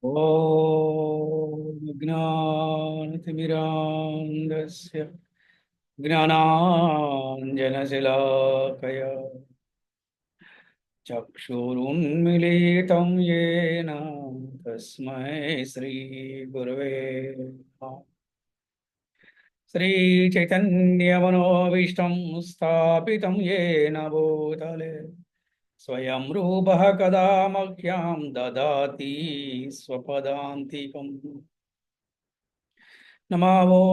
ॐ ज्ञानतिमिरान्धस्य ज्ञानाञ्जनशलाकया चक्षुरुन्मीलितं येन तस्मै श्रीगुरवे नमः। श्रीचैतन्यमनोभीष्टं स्थापितं येन भूतले स्वयं रूपः कदा मह्यं ददाति स्वपदान्तिकम्। नमो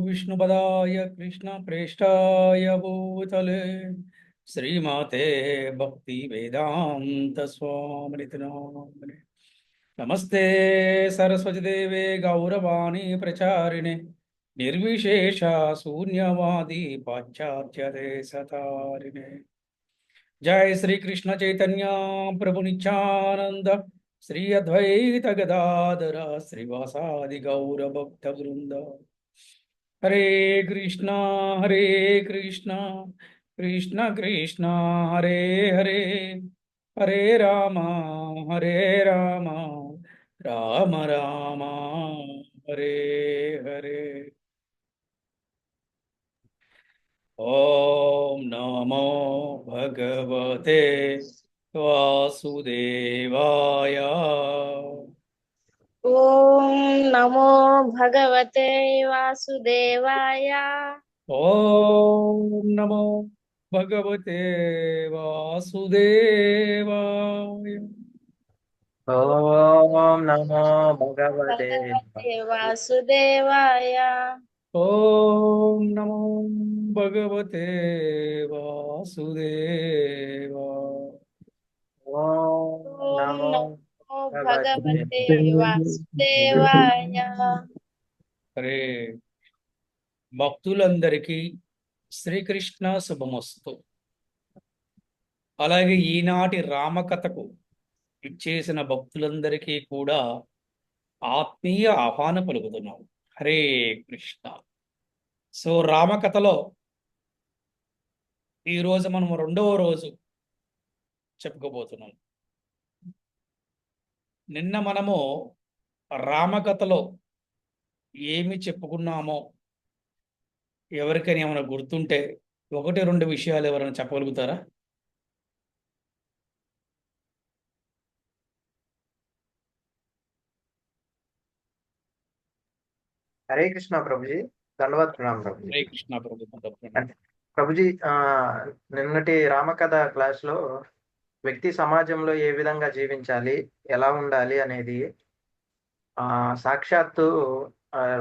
विष्णुपदाय कृष्णप्रेष्ठाय भूतले श्रीमते भक्तिवेदान्तस्वामिनिति नामिने। नमस्ते सरस्वतीदेवे गौरवाणी प्रचारिणे निर्विशेष शून्यवादी पाश्चात्यदेशतारिणे। जय श्री कृष्ण चैतन्य प्रभु नित्यानंद श्री अद्वैत गदाधर श्रीवासादि गौर भक्त वृंद। हरे कृष्णा कृष्ण कृष्ण हरे हरे, हरे राम राम राम हरे हरे। ओम नमो भगवते वासुदेवाय। ओम नमो भगवते वासुदेवाय। ओम नमो भगवते वासुदेवाय। ओम नमो भगवते भगवते वासुदेवाय। ओम नमो भगवते वासुदेवाय। ओम ओम नमो नमो भगवते भगवते वासुदेवाय। हरे భక్తులందరికీ శ్రీకృష్ణ శుభమస్తు. అలాగే ఈనాటి రామకథకు ఇచ్చేసిన భక్తులందరికీ కూడా ఆత్మీయ ఆహ్వాన పలుకుతున్నాం. హరే కృష్ణ. సో రామకథలో ఈరోజు మనం రెండవ రోజు చెప్పుకోబోతున్నాం. నిన్న మనము రామకథలో ఏమి చెప్పుకున్నామో ఎవరికైనా ఏమైనా గుర్తుంటే ఒకటి రెండు విషయాలు ఎవరైనా చెప్పగలుగుతారా? हरे कृष्णा प्रभु जी దండవత్ ప్రణామం ప్రభుజీ. హరే కృష్ణ ప్రభు. అంటే ప్రభుజీ నిన్నటి రామకథ క్లాస్ లో వ్యక్తి సమాజంలో ఏ విధంగా జీవించాలి, ఎలా ఉండాలి అనేది సాక్షాత్తు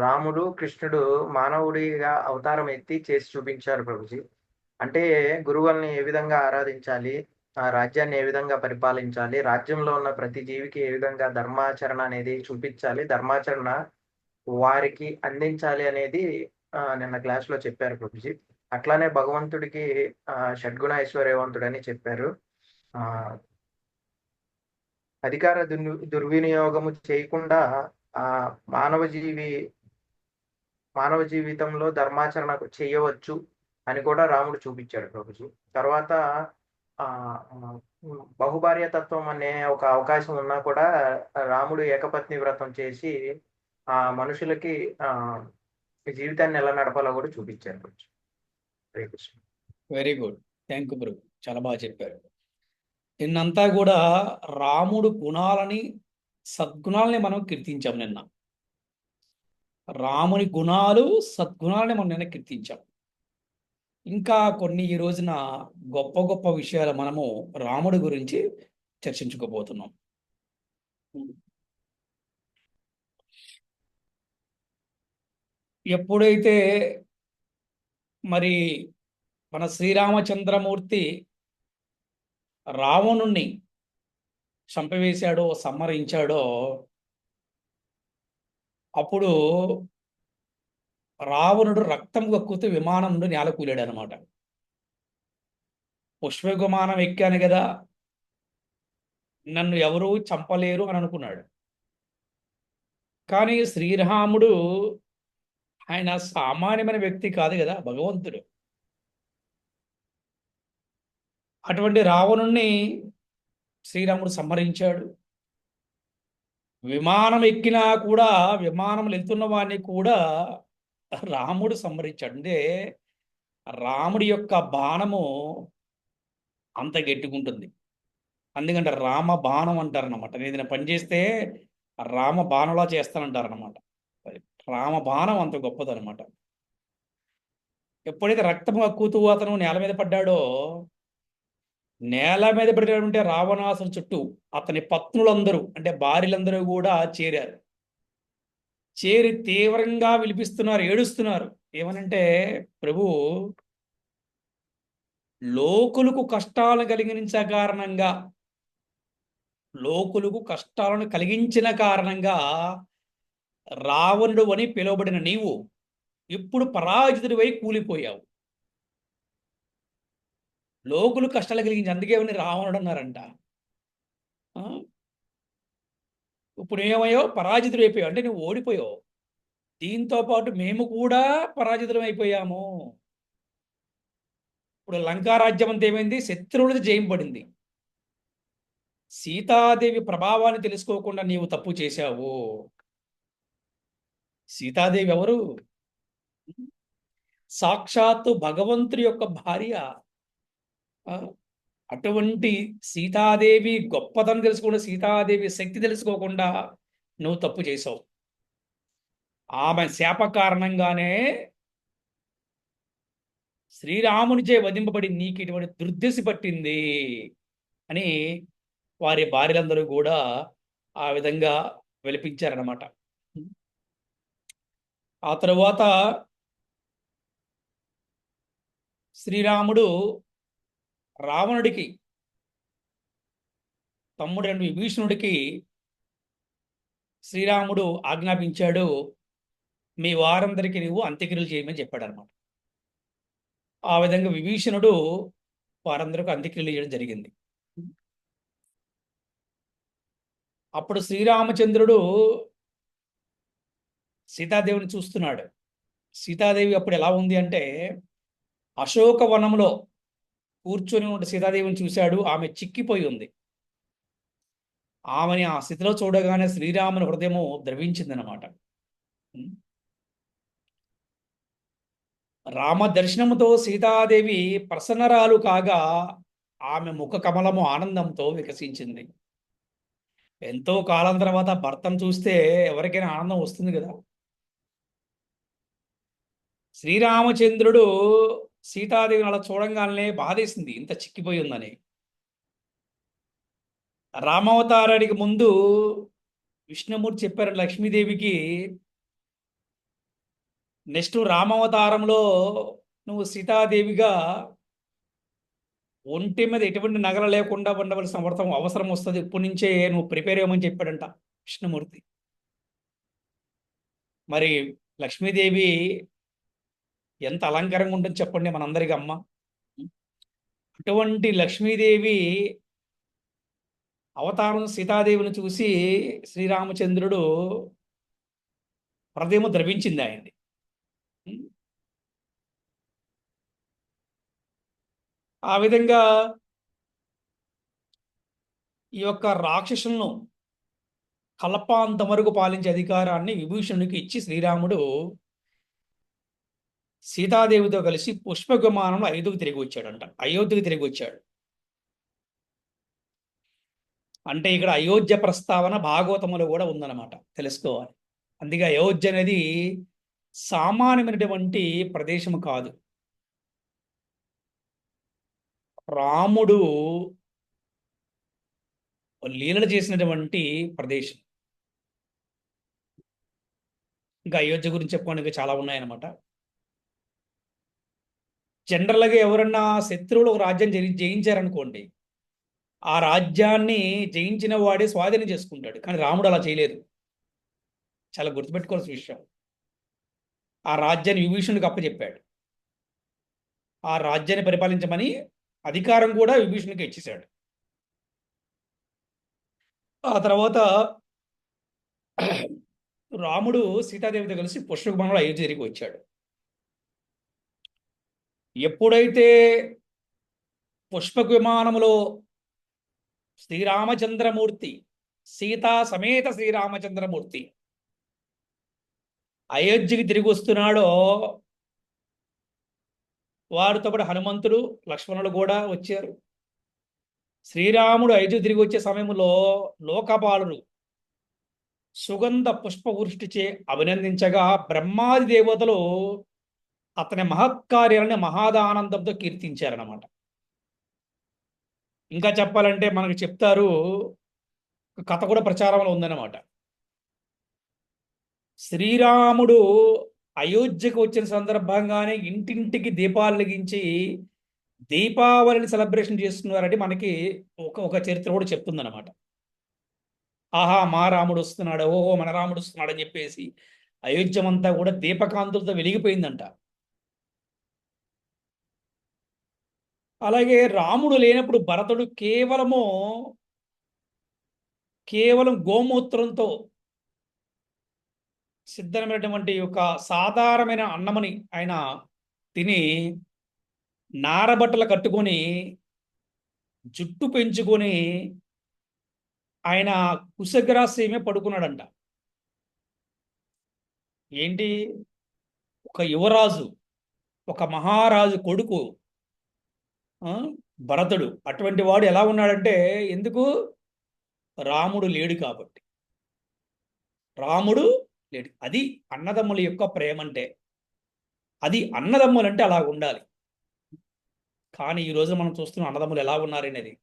రాముడు కృష్ణుడు మానవుడిగా అవతారం ఎత్తి చేసి చూపించారు ప్రభుజీ. అంటే గురువుల్ని ఏ విధంగా ఆరాధించాలి, ఆ రాజ్యాన్ని ఏ విధంగా పరిపాలించాలి, రాజ్యంలో ఉన్న ప్రతి జీవికి ఏ విధంగా ధర్మాచరణ అనేది చూపించాలి, ధర్మాచరణ వారికి అందించాలి అనేది నిన్న క్లాస్ లో చెప్పారు ప్రభుజీ. అట్లానే భగవంతుడికి షడ్గుణ ఐశ్వర్యవంతుడని చెప్పారు. ఆ అధికార దుర్వినియోగము చేయకుండా ఆ మానవ జీవితంలో ధర్మాచరణ చేయవచ్చు అని కూడా రాముడు చూపించాడు ప్రభుజీ. తర్వాత ఆ బహుభార్య తత్వం అనే ఒక అవకాశం ఉన్నా కూడా రాముడు ఏకపత్ని వ్రతం చేసి ఆ మనుషులకి జీవితాన్ని ఎలా నడపాలో కూడా చూపించారు ప్రభుజీ. Hare Krishna. Very good, thank you Prabhu, చాలా బాగా చెప్పారు. నిన్నంతా కూడా రాముడు గుణాలని సద్గుణాలని మనం కీర్తించాం. నిన్న రాముని గుణాలు సద్గుణాలని మనం నిన్న కీర్తించాం. ఇంకా కొన్ని ఈ రోజున గొప్ప గొప్ప విషయాలు మనము రాముడి గురించి చర్చించుకోబోతున్నాం. ఎప్పుడైతే మరి మన శ్రీరామచంద్రమూర్తి రావణుణ్ణి చంపవేశాడో సంహరించాడో అప్పుడు రావణుడు రక్తం కక్కుతూ విమానం నుండి నేల కూలాడు అనమాట. పుష్పవిమానం ఎక్కాను కదా, నన్ను ఎవరూ చంపలేరు అని అనుకున్నాడు. కానీ శ్రీరాముడు ఆయన సామాన్యమైన వ్యక్తి కాదు కదా, భగవంతుడు. అటువంటి రావణుణ్ణి శ్రీరాముడు సంహరించాడు. విమానం ఎక్కినా కూడా విమానంలో వెళ్తున్న వాడిని కూడా రాముడు సంహరించాడు. అంటే రాముడి యొక్క బాణము అంత గట్టిగుంటుంది. అందుకంటే రామ బాణం అంటారనమాట. నేను ఏదైనా పని చేస్తే రామ బాణంలా చేస్తానంటారనమాట. రామ బాణం అంత గొప్పదనమాట. ఎప్పుడైతే రక్తం కక్కుతూ అతను నేల మీద పడ్డాడో, నేల మీద పడినటువంటి రావణాసుని చుట్టూ అతని పత్నులందరూ అంటే భార్యలందరూ కూడా చేరారు. చేరి తీవ్రంగా విలిపిస్తున్నారు, ఏడుస్తున్నారు. ఏమనంటే, ప్రభు, లోకులకు కష్టాలను కలిగించ కారణంగా లోకులకు కష్టాలను కలిగించిన కారణంగా రావణుడు అని పిలువబడిన నీవు ఇప్పుడు పరాజితుడివై కూలిపోయావు. లోకులు కష్టాలు కలిగించి అందుకేమని రావణుడు అన్నారంట. ఆ? ఇప్పుడు ఏమయ్యావు? పరాజితుడు అయిపోయావు. అంటే నువ్వు ఓడిపోయావు. దీంతో పాటు మేము కూడా పరాజితులం అయిపోయాము. ఇప్పుడు లంకారాజ్యం అంతా ఏమైంది? శత్రువులది జయింపబడింది. సీతాదేవి ప్రభావాన్ని తెలుసుకోకుండా నీవు తప్పు చేశావు. సీతాదేవి ఎవరు? సాక్షాత్తు భగవంతుడి యొక్క భార్య. ఆ, అటువంటి సీతాదేవి గొప్పతనం తెలుసుకోకుండా, సీతాదేవి శక్తి తెలుసుకోకుండా నువ్వు తప్పు చేశావు. ఆమె శాప కారణంగానే శ్రీరామునిచే వధింపబడి నీకు ఇటువంటి దుర్దశ పట్టింది అని వారి భార్యలందరూ కూడా ఆ విధంగా విలపించారన్నమాట. ఆ తరువాత శ్రీరాముడు రావణుడికి తమ్ముడైన విభీషణుడికి శ్రీరాముడు ఆజ్ఞాపించాడు, మీ వారందరికీ నువ్వు అంత్యక్రియలు చేయమని చెప్పాడు అనమాట. ఆ విధంగా విభీషణుడు వారందరికీ అంత్యక్రియలు చేయడం జరిగింది. అప్పుడు శ్రీరామచంద్రుడు సీతాదేవిని చూస్తున్నాడు. సీతాదేవి అప్పుడు ఎలా ఉంది అంటే, అశోకవనంలో కూర్చొని ఉన్న సీతాదేవిని చూశాడు. ఆమె చిక్కిపోయి ఉంది. ఆమెని ఆ స్థితిలో చూడగానే శ్రీరాముని హృదయము ద్రవించిందనమాట. రామ దర్శనముతో సీతాదేవి ప్రసన్నరాలు కాగా ఆమె ముఖ కమలము ఆనందంతో వికసించింది. ఎంతో కాలం తర్వాత భర్తను చూస్తే ఎవరికైనా ఆనందం వస్తుంది కదా. శ్రీరామచంద్రుడు సీతాదేవిని అలా చూడంగానే బాధేసింది, ఇంత చిక్కిపోయి ఉందని. రామావతారానికి ముందు విష్ణుమూర్తి చెప్పారు లక్ష్మీదేవికి, నెక్స్ట్ రామావతారంలో నువ్వు సీతాదేవిగా ఒంటి మీద ఎటువంటి నగలు లేకుండా ఉండవలసిన అవసరం వస్తుంది. ఇప్పటి నుంచే నువ్వు ప్రిపేర్ అవ్వమని చెప్పాడంట విష్ణుమూర్తి. మరి లక్ష్మీదేవి ఎంత అలంకారంగా ఉంటుంది చెప్పండి మనందరికీ అమ్మ. అటువంటి లక్ష్మీదేవి అవతారం సీతాదేవిని చూసి శ్రీరామచంద్రుడు హృదయము ద్రవించింది ఆయన్ని. ఆ విధంగా ఈ యొక్క రాక్షసులను కల్పాంతం వరకు పాలించే అధికారాన్ని విభీషణునికి ఇచ్చి శ్రీరాముడు సీతాదేవితో కలిసి పుష్పక విమానంలో అయోధ్యకు తిరిగి వచ్చాడంట. అయోధ్యకు తిరిగి వచ్చాడు అంటే ఇక్కడ అయోధ్య ప్రస్తావన భాగవతములో కూడా ఉందన్నమాట, తెలుసుకోవాలి. అందుకే అయోధ్య అనేది సామాన్యమైనటువంటి ప్రదేశం కాదు. రాముడు లీలలు చేసినటువంటి ప్రదేశం. ఇంకా అయోధ్య గురించి చెప్పుకోవడానికి చాలా ఉన్నాయన్నమాట. జనరల్గా ఎవరన్నా శత్రువులు ఒక రాజ్యం జయించారనుకోండి, ఆ రాజ్యాన్ని జయించిన వాడే స్వాధీనం చేసుకుంటాడు. కానీ రాముడు అలా చేయలేదు. చాలా గుర్తుపెట్టుకోవాల్సిన విషయం. ఆ రాజ్యాన్ని విభీషణుడికి అప్పచెప్పాడు. ఆ రాజ్యాన్ని పరిపాలించమని అధికారం కూడా విభీషణుడికి ఇచ్చేశాడు. ఆ తర్వాత రాముడు సీతాదేవితో కలిసి పుష్పక విమానంలో అయోధ్య తిరిగి వచ్చాడు. ఎప్పుడైతే పుష్పక విమానంలో శ్రీరామచంద్రమూర్తి సీతా సమేత శ్రీరామచంద్రమూర్తి అయోధ్యకి తిరిగి వస్తున్నాడో వారితో పాటు హనుమంతుడు లక్ష్మణుడు కూడా వచ్చారు. శ్రీరాముడు అయోధ్య తిరిగి వచ్చే సమయంలో లోకపాలుడు సుగంధ పుష్పవృష్టిచే అభినందించగా బ్రహ్మాది దేవతలు అతని మహత్కార్యాలని మహాదానందంతో కీర్తించారన్నమాట. ఇంకా చెప్పాలంటే మనకు చెప్తారు, కథ కూడా ప్రచారంలో ఉందన్నమాట. శ్రీరాముడు అయోధ్యకు వచ్చిన సందర్భంగానే ఇంటింటికి దీపాలు వెలిగించి దీపావళిని సెలబ్రేషన్ చేస్తున్నారంటే మనకి ఒక చరిత్ర కూడా చెప్తుందన్నమాట. ఆహా మా రాముడు వస్తున్నాడు, ఓహో మన రాముడు వస్తున్నాడు అని చెప్పేసి అయోధ్యమంతా కూడా దీపకాంతులతో వెలిగిపోయిందంట. అలాగే రాముడు లేనప్పుడు భరతుడు కేవలం గోమూత్రంతో సిద్ధమైనటువంటి ఒక సాధారణమైన అన్నమని ఆయన తిని నారబట్టలు కట్టుకొని జుట్టు పెంచుకొని ఆయన కుశగ్రాస్యమే పడుకున్నాడంట. ఏంటి, ఒక యువరాజు, ఒక మహారాజు కొడుకు భరతుడు, అటువంటి వాడు ఎలా ఉన్నాడంటే, ఎందుకు, రాముడు లేడు కాబట్టి. రాముడు లేడు. అది అన్నదమ్ముల యొక్క ప్రేమ అంటే, అది అన్నదమ్ములంటే అలా ఉండాలి. కానీ ఈరోజు మనం చూస్తున్నాం అన్నదమ్ములు ఎలా ఉన్నారనేది.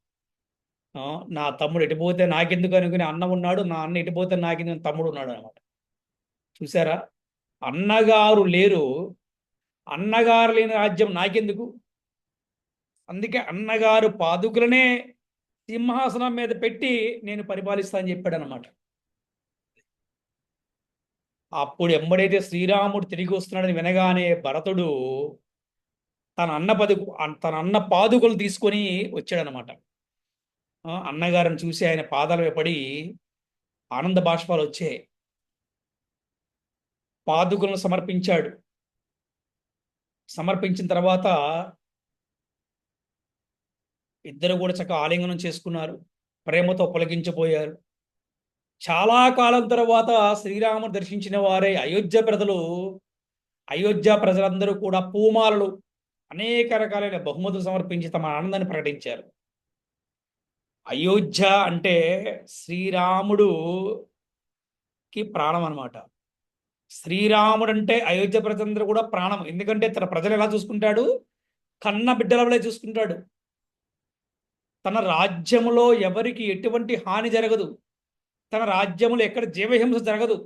నా తమ్ముడు ఎటుపోతే నాకెందుకు అనుకుని అన్న ఉన్నాడు, నా అన్న ఎటుపోతే నాకెందుకు తమ్ముడు ఉన్నాడు అనమాట. చూసారా, అన్నగారు లేరు, అన్నగారు లేని రాజ్యం నాకెందుకు. అందుకే అన్నగారు పాదుకులనే సింహాసనం మీద పెట్టి నేను పరిపాలిస్తా అని చెప్పాడు అనమాట. అప్పుడు ఎంబడైతే శ్రీరాముడు తిరిగి వస్తున్నాడని వినగానే భరతుడు తన అన్న పాదుకలు తీసుకొని వచ్చాడనమాట. అన్నగారిని చూసి ఆయన పాదాల పడి ఆనంద బాష్పాలు వచ్చాయి. పాదుకలను సమర్పించాడు. సమర్పించిన తర్వాత ఇద్దరు కూడా చక్కగా ఆలింగనం చేసుకున్నారు, ప్రేమతో పొలగించిపోయారు. చాలా కాలం తర్వాత శ్రీరాముడు దర్శించిన వారే అయోధ్య ప్రజలందరూ కూడా పూమాలలు, అనేక రకాలైన బహుమతులు సమర్పించి తమ ఆనందాన్ని ప్రకటించారు. అయోధ్య అంటే శ్రీరాముడుకి ప్రాణం అన్నమాట. శ్రీరాముడు అంటే అయోధ్య ప్రజలందరూ కూడా ప్రాణం. ఎందుకంటే తన ప్రజలు ఎలా చూసుకుంటాడు, కన్న బిడ్డల వలె చూసుకుంటాడు. తన రాజ్యంలో ఎవరికి ఎటువంటి హాని జరగదు, తన రాజ్యంలో ఎక్కడ జీవహింస జరగదు.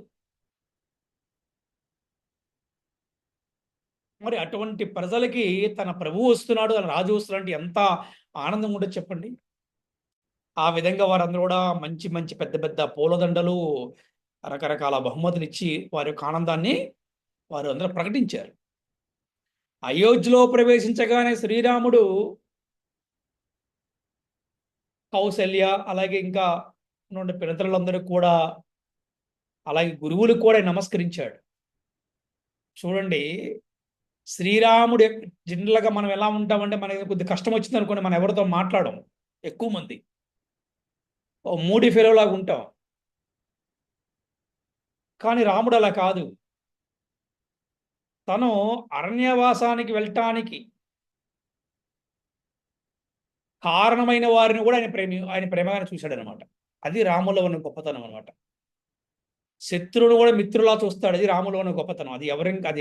మరి అటువంటి ప్రజలకి తన ప్రభువు వస్తున్నాడు, తన రాజు వస్తున్నాడు, ఎంత ఆనందం ఉండదు చెప్పండి. ఆ విధంగా వారందరూ కూడా మంచి మంచి పెద్ద పెద్ద పూలదండలు, రకరకాల బహుమతులు ఇచ్చి వారి యొక్క ఆనందాన్ని వారు అందరూ ప్రకటించారు. అయోధ్యలో ప్రవేశించగానే శ్రీరాముడు కౌసల్య, అలాగే ఇంకా ఉన్న పితరులందరూ కూడా, అలాగే గురువులకు కూడా నమస్కరించాడు. చూడండి, శ్రీరాముడు జనరల్గా మనం ఎలా ఉంటామంటే, మనకి కొద్ది కష్టం వచ్చింది అనుకోండి, మనం ఎవరితో మాట్లాడడం, ఎక్కువ మంది మూడీ ఫెలోలాగా ఉంటాం. కానీ రాముడు అలా కాదు. తను అరణ్యవాసానికి వెళ్ళటానికి కారణమైన వారిని కూడా ఆయన ప్రేమగానే చూశాడు అనమాట. అది రాములో ఉన్న గొప్పతనం అనమాట. శత్రువును కూడా మిత్రులా చూస్తాడు, అది రాములో ఉన్న గొప్పతనం. అది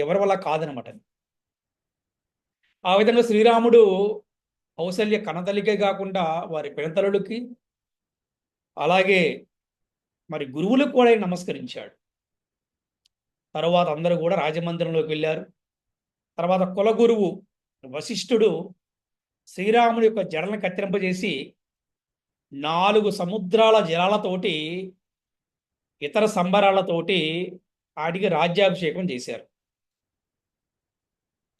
ఎవరి వల్ల కాదనమాట. ఆ విధంగా శ్రీరాముడు కౌసల్య కనతలికే కాకుండా వారి పినతలుడికి, అలాగే మరి గురువులకు కూడా ఆయన నమస్కరించాడు. తర్వాత అందరూ కూడా రాజమందిరంలోకి వెళ్ళారు. తర్వాత కులగురువు వశిష్ఠుడు శ్రీరాముడి యొక్క జడలను కత్తిరింపజేసి 4 సముద్రాల జలాలతోటి, ఇతర సంబరాలతోటి ఆడికి రాజ్యాభిషేకం చేశారు.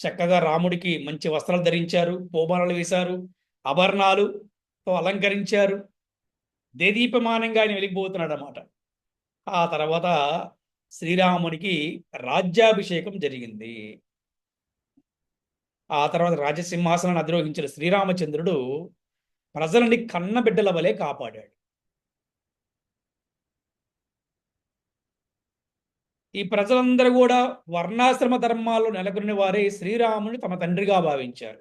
చక్కగా రాముడికి మంచి వస్త్రాలు ధరించారు, పూమాలలు వేశారు, ఆభరణాలుతో అలంకరించారు. దేదీప్యమానంగా ఆయన వెలిగిపోతున్నాడు అన్నమాట. ఆ తర్వాత శ్రీరామునికి రాజ్యాభిషేకం జరిగింది. ఆ తర్వాత రాజసింహాసనాన్ని అధిరోహించిన శ్రీరామచంద్రుడు ప్రజలని కన్న బిడ్డల వలె కాపాడాడు. ఈ ప్రజలందరూ కూడా వర్ణాశ్రమ ధర్మాల్లో నెలకొన్న వారే శ్రీరాముని తమ తండ్రిగా భావించారు.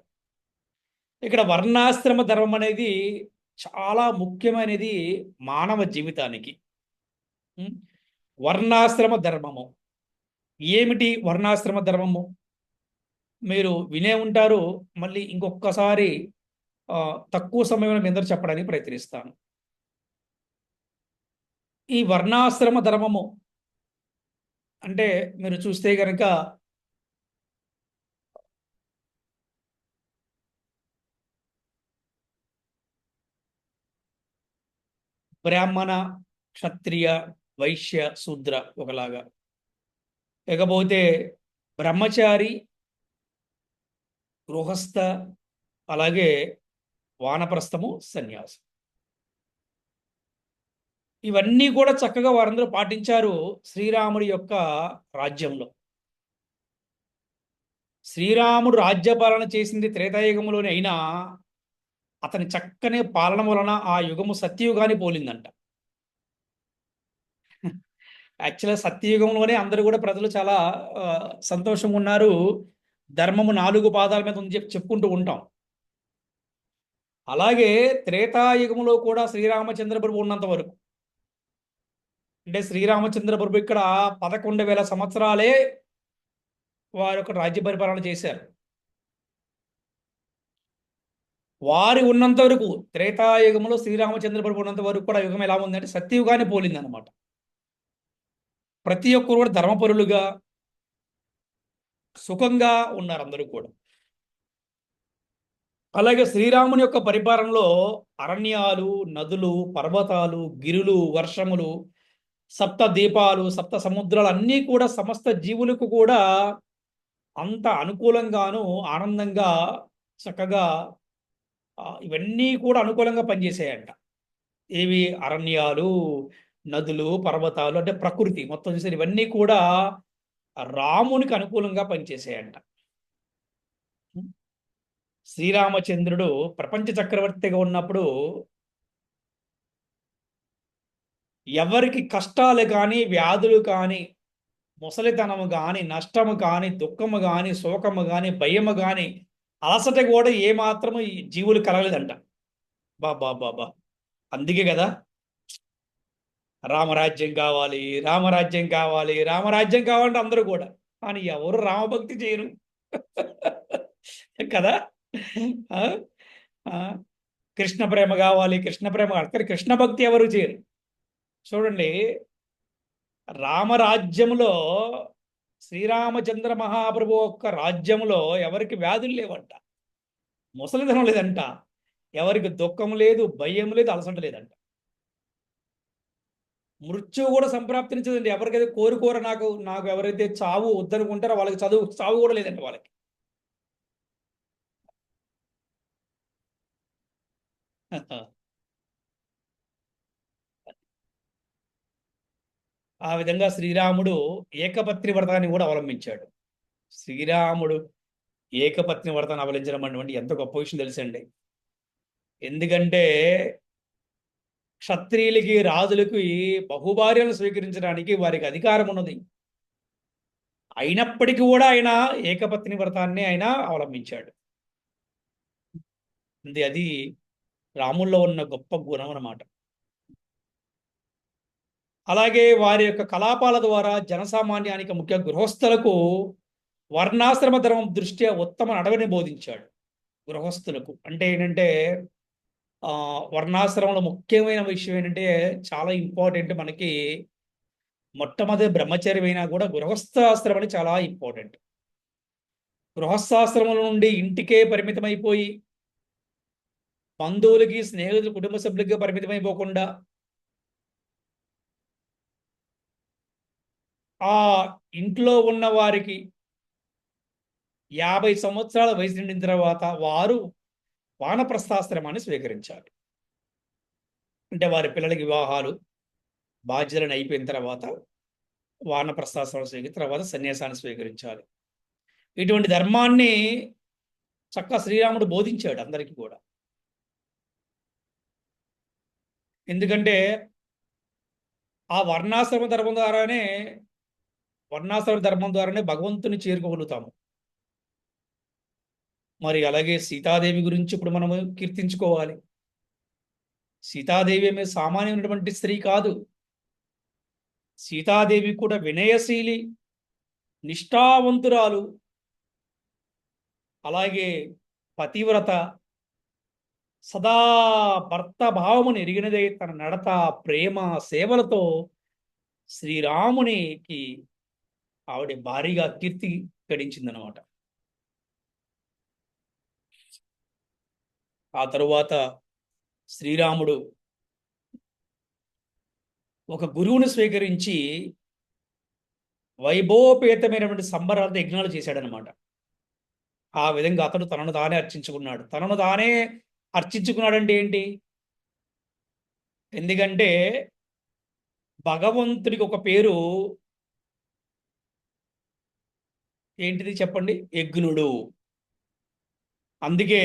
ఇక్కడ వర్ణాశ్రమ ధర్మం అనేది చాలా ముఖ్యమైనది మానవ జీవితానికి. ఉం? వర్ణాశ్రమ ధర్మము ఏమిటి? వర్ణాశ్రమ ధర్మము మీరు వినే ఉంటారు. మళ్ళీ ఇంకొకసారి తక్కువ సమయంలో మీ అందరూ చెప్పడానికి ప్రయత్నిస్తాను. ఈ వర్ణాశ్రమ ధర్మము అంటే మీరు చూస్తే కనుక బ్రాహ్మణ, క్షత్రియ, వైశ్య, శూద్ర ఒకలాగా, ఇకపోతే బ్రహ్మచారి, గృహస్థ, అలాగే వానప్రస్థము, సన్యాసం. ఇవన్నీ కూడా చక్కగా వారందరూ పాటించారు శ్రీరాముడి యొక్క రాజ్యంలో. శ్రీరాముడు రాజ్యపాలన చేసింది త్రేతాయుగంలోనే అయినా అతని చక్కని పాలన వలన ఆ యుగము సత్యయుగాన్ని పోలిందంట. యాక్చువల్గా సత్యయుగంలోనే అందరూ కూడా ప్రజలు చాలా సంతోషంగా ఉన్నారు. ధర్మము 4 పాదాల మీద ఉంది చెప్పుకుంటూ ఉంటాం. అలాగే త్రేతాయుగంలో కూడా శ్రీరామచంద్ర ప్రభు ఉన్నంత వరకు, అంటే శ్రీరామచంద్ర ప్రభు ఇక్కడ 11,000 సంవత్సరాలే వారి యొక్క రాజ్య పరిపాలన చేశారు. వారి ఉన్నంత వరకు, త్రేతాయుగంలో శ్రీరామచంద్ర ప్రభు ఉన్నంత వరకు కూడా యుగం ఎలా ఉందంటే సత్యయుగాన్ని పోలింది అనమాట. ప్రతి ఒక్కరు కూడా ధర్మపరులుగా సుఖంగా ఉన్నారు అందరూ కూడా. అలాగే శ్రీరాముని యొక్క పరిపాలనలో అరణ్యాలు, నదులు, పర్వతాలు, గిరులు, వర్షములు, సప్త దీపాలు, సప్త సముద్రాలు అన్నీ కూడా సమస్త జీవులకు కూడా అంత అనుకూలంగాను ఆనందంగా చక్కగా ఇవన్నీ కూడా అనుకూలంగా పనిచేసాయంట. ఏవి? అరణ్యాలు, నదులు, పర్వతాలు, అంటే ప్రకృతి మొత్తం చూసారు. ఇవన్నీ కూడా రామునికి అనుకూలంగా పనిచేసాయంట. శ్రీరామచంద్రుడు ప్రపంచ చక్రవర్తిగా ఉన్నప్పుడు ఎవరికి కష్టాలు కానీ, వ్యాధులు కానీ, ముసలితనము కానీ, నష్టము కానీ, దుఃఖము కానీ, శోకము కానీ, భయము కానీ, అలసట కూడా ఏమాత్రము ఈ జీవులు కలగలేదంట. బాబా బాబా అందుకే కదా రామరాజ్యం కావాలి, రామరాజ్యం కావాలి, రామరాజ్యం కావాలంటే అందరూ కూడా. కానీ ఎవరు రామభక్తి చేయరు కదా. కృష్ణ ప్రేమ కావాలి, కృష్ణ ప్రేమ కావాలి, కృష్ణ భక్తి ఎవరు చేయరు. చూడండి, రామరాజ్యంలో శ్రీరామచంద్ర మహాప్రభు యొక్క రాజ్యంలో ఎవరికి వ్యాధులు లేవంట, ముసలిధనం లేదంట, ఎవరికి దుఃఖం లేదు, భయం లేదు, అలసట లేదంట. మృత్యువు కూడా సంప్రాప్తించదండి. ఎవరికైతే కోరుకోర నాకు నాకు ఎవరైతే చావు వద్దనుకుంటారో వాళ్ళకి చావు కూడా లేదంట వాళ్ళకి. ఆ విధంగా శ్రీరాముడు ఏకపత్ని వ్రతాన్ని కూడా అవలంబించాడు. శ్రీరాముడు ఏకపత్ని వ్రతాన్ని అవలంబించడం అంటే ఎంత గొప్ప విషయం తెలుసండి. ఎందుకంటే క్షత్రియులకి, రాజులకి బహుభార్యను స్వీకరించడానికి వారికి అధికారం ఉన్నది. అయినప్పటికీ కూడా ఆయన ఏకపత్ని వ్రతాన్ని ఆయన అవలంబించాడు. అది రాముల్లో ఉన్న గొప్ప గుణం అన్నమాట. అలాగే వారి యొక్క కలాపాల ద్వారా జనసామాన్యానికి, ముఖ్య గృహస్థులకు వర్ణాశ్రమ ధర్మం దృష్ట్యా ఉత్తమ నడవని బోధించాడు. గృహస్థులకు అంటే ఏంటంటే వర్ణాశ్రమంలో ముఖ్యమైన విషయం ఏంటంటే చాలా ఇంపార్టెంట్. మనకి మొట్టమొదటి బ్రహ్మచర్యం అయినా కూడా గృహస్థాశ్రమం అని చాలా ఇంపార్టెంట్. గృహస్థాశ్రమం నుండి ఇంటికే పరిమితమైపోయి బంధువులకి, స్నేహితులు, కుటుంబ సభ్యులకి పరిమితమైపోకుండా ఆ ఇంట్లో ఉన్న వారికి 50 సంవత్సరాల వయసు నిండిన తర్వాత వారు వానప్రస్థాశ్రమాన్ని స్వీకరించాలి. అంటే వారి పిల్లలకి వివాహాలు, బాధ్యతలను అయిపోయిన తర్వాత వానప్రస్థాశ్రమం స్వీకరించిన తర్వాత సన్యాసాన్ని స్వీకరించాలి. ఇటువంటి ధర్మాన్ని చక్కగా శ్రీరాముడు బోధించాడు అందరికీ కూడా. ఎందుకంటే ఆ వర్ణాశ్రమ ధర్మం ద్వారానే వర్ణాశ్రమ ధర్మం ద్వారానే భగవంతుని చేరుకోగలుగుతాము. మరి అలాగే సీతాదేవి గురించి ఇప్పుడు మనము కీర్తించుకోవాలి. సీతాదేవి ఆమె సామాన్యమైనటువంటి స్త్రీ కాదు. సీతాదేవి కూడా వినయశీలి, నిష్ఠావంతురాలు, అలాగే పతివ్రత, సదా భర్త భావమును ఎరిగినదే తన నడత, ప్రేమ, సేవలతో శ్రీరామునికి ఆవిడ భారీగా కీర్తి గడించిందనమాట. ఆ తరువాత శ్రీరాముడు ఒక గురువును స్వీకరించి వైభవపేతమైనటువంటి సంబరాలతో యజ్ఞాలు చేశాడనమాట. ఆ విధంగా అతడు తనను తానే అర్చించుకున్నాడు. తనను తానే అర్చించుకున్నాడంటే ఏంటి? ఎందుకంటే భగవంతుడికి ఒక పేరు ఏంటిది చెప్పండి? యజ్ఞుడు. అందుకే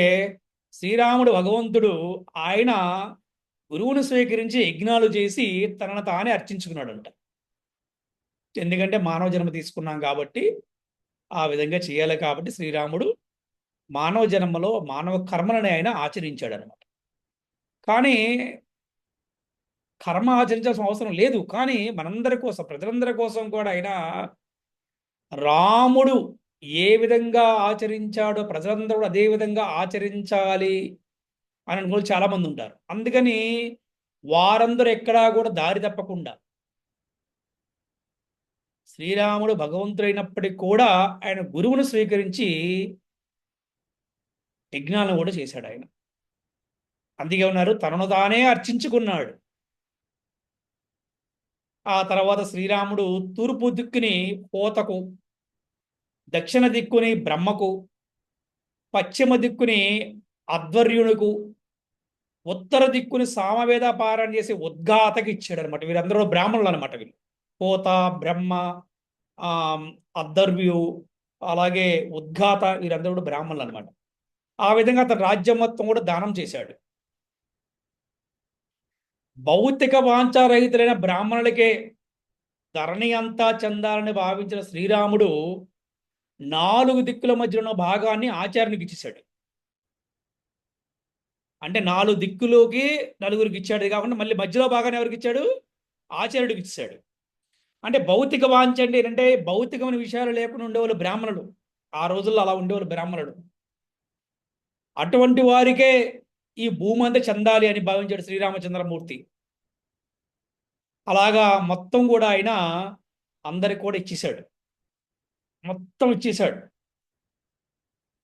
శ్రీరాముడు భగవంతుడు ఆయన గురువును స్వీకరించి యజ్ఞాలు చేసి తనను తానే అర్చించుకున్నాడంట. ఎందుకంటే మానవ జన్మ తీసుకున్నాం కాబట్టి ఆ విధంగా చేయాలి. కాబట్టి శ్రీరాముడు మానవ జన్మలో మానవ కర్మలని ఆయన ఆచరించాడు అనమాట. కానీ కర్మ ఆచరించాల్సిన అవసరం లేదు. కానీ మనందరి కోసం, ప్రజలందరి కోసం కూడా ఆయన రాముడు ఏ విధంగా ఆచరించాడో ప్రజలందరూ అదే విధంగా ఆచరించాలి అని అనుకుని చాలా మంది ఉంటారు. అందుకని వారందరూ ఎక్కడా కూడా దారి తప్పకుండా శ్రీరాముడు భగవంతుడైనప్పటికీ కూడా ఆయన గురువును స్వీకరించి యజ్ఞాలను కూడా చేశాడు ఆయన. అందుకే ఉన్నారు తనను తానే అర్చించుకున్నాడు. ఆ తర్వాత శ్రీరాముడు తూర్పు దిక్కుని పోతకు, దక్షిణ దిక్కుని బ్రహ్మకు, పశ్చిమ దిక్కుని అధ్వర్యునికి, ఉత్తర దిక్కుని సామవేద పారాయణ చేసి ఉద్గాతకి ఇచ్చాడు అనమాట. వీరందరూ బ్రాహ్మణులు అనమాట. వీళ్ళు పోత, బ్రహ్మ, అధ్వర్యు, అలాగే ఉద్గాత, వీరందరూ కూడా బ్రాహ్మణులు అనమాట. ఆ విధంగా అతను రాజ్యం మొత్తం కూడా దానం చేశాడు. భౌతిక వాంఛారహితులైన బ్రాహ్మణులకే ధరణి అంతా చెందాలని భావించిన శ్రీరాముడు 4 దిక్కుల మధ్య ఉన్న భాగాన్ని ఆచార్యునికి ఇచ్చేశాడు. అంటే 4 దిక్కులోకి నలుగురికి ఇచ్చాడు కాకుండా మళ్ళీ మధ్యలో భాగాన్ని ఎవరికి ఇచ్చాడు? ఆచార్యుడికి ఇచ్చాడు. అంటే భౌతిక వాంఛ అంటే ఏంటంటే భౌతికమైన విషయాలు లేకుండా ఉండేవాళ్ళు బ్రాహ్మణులు. ఆ రోజుల్లో అలా ఉండేవాళ్ళు బ్రాహ్మణులు. అటువంటి వారికే ఈ భూమి అంతా చెందాలి అని భావించాడు శ్రీరామచంద్రమూర్తి. అలాగా మొత్తం కూడా ఆయన అందరికి కూడా ఇచ్చేశాడు, మొత్తం ఇచ్చేశాడు.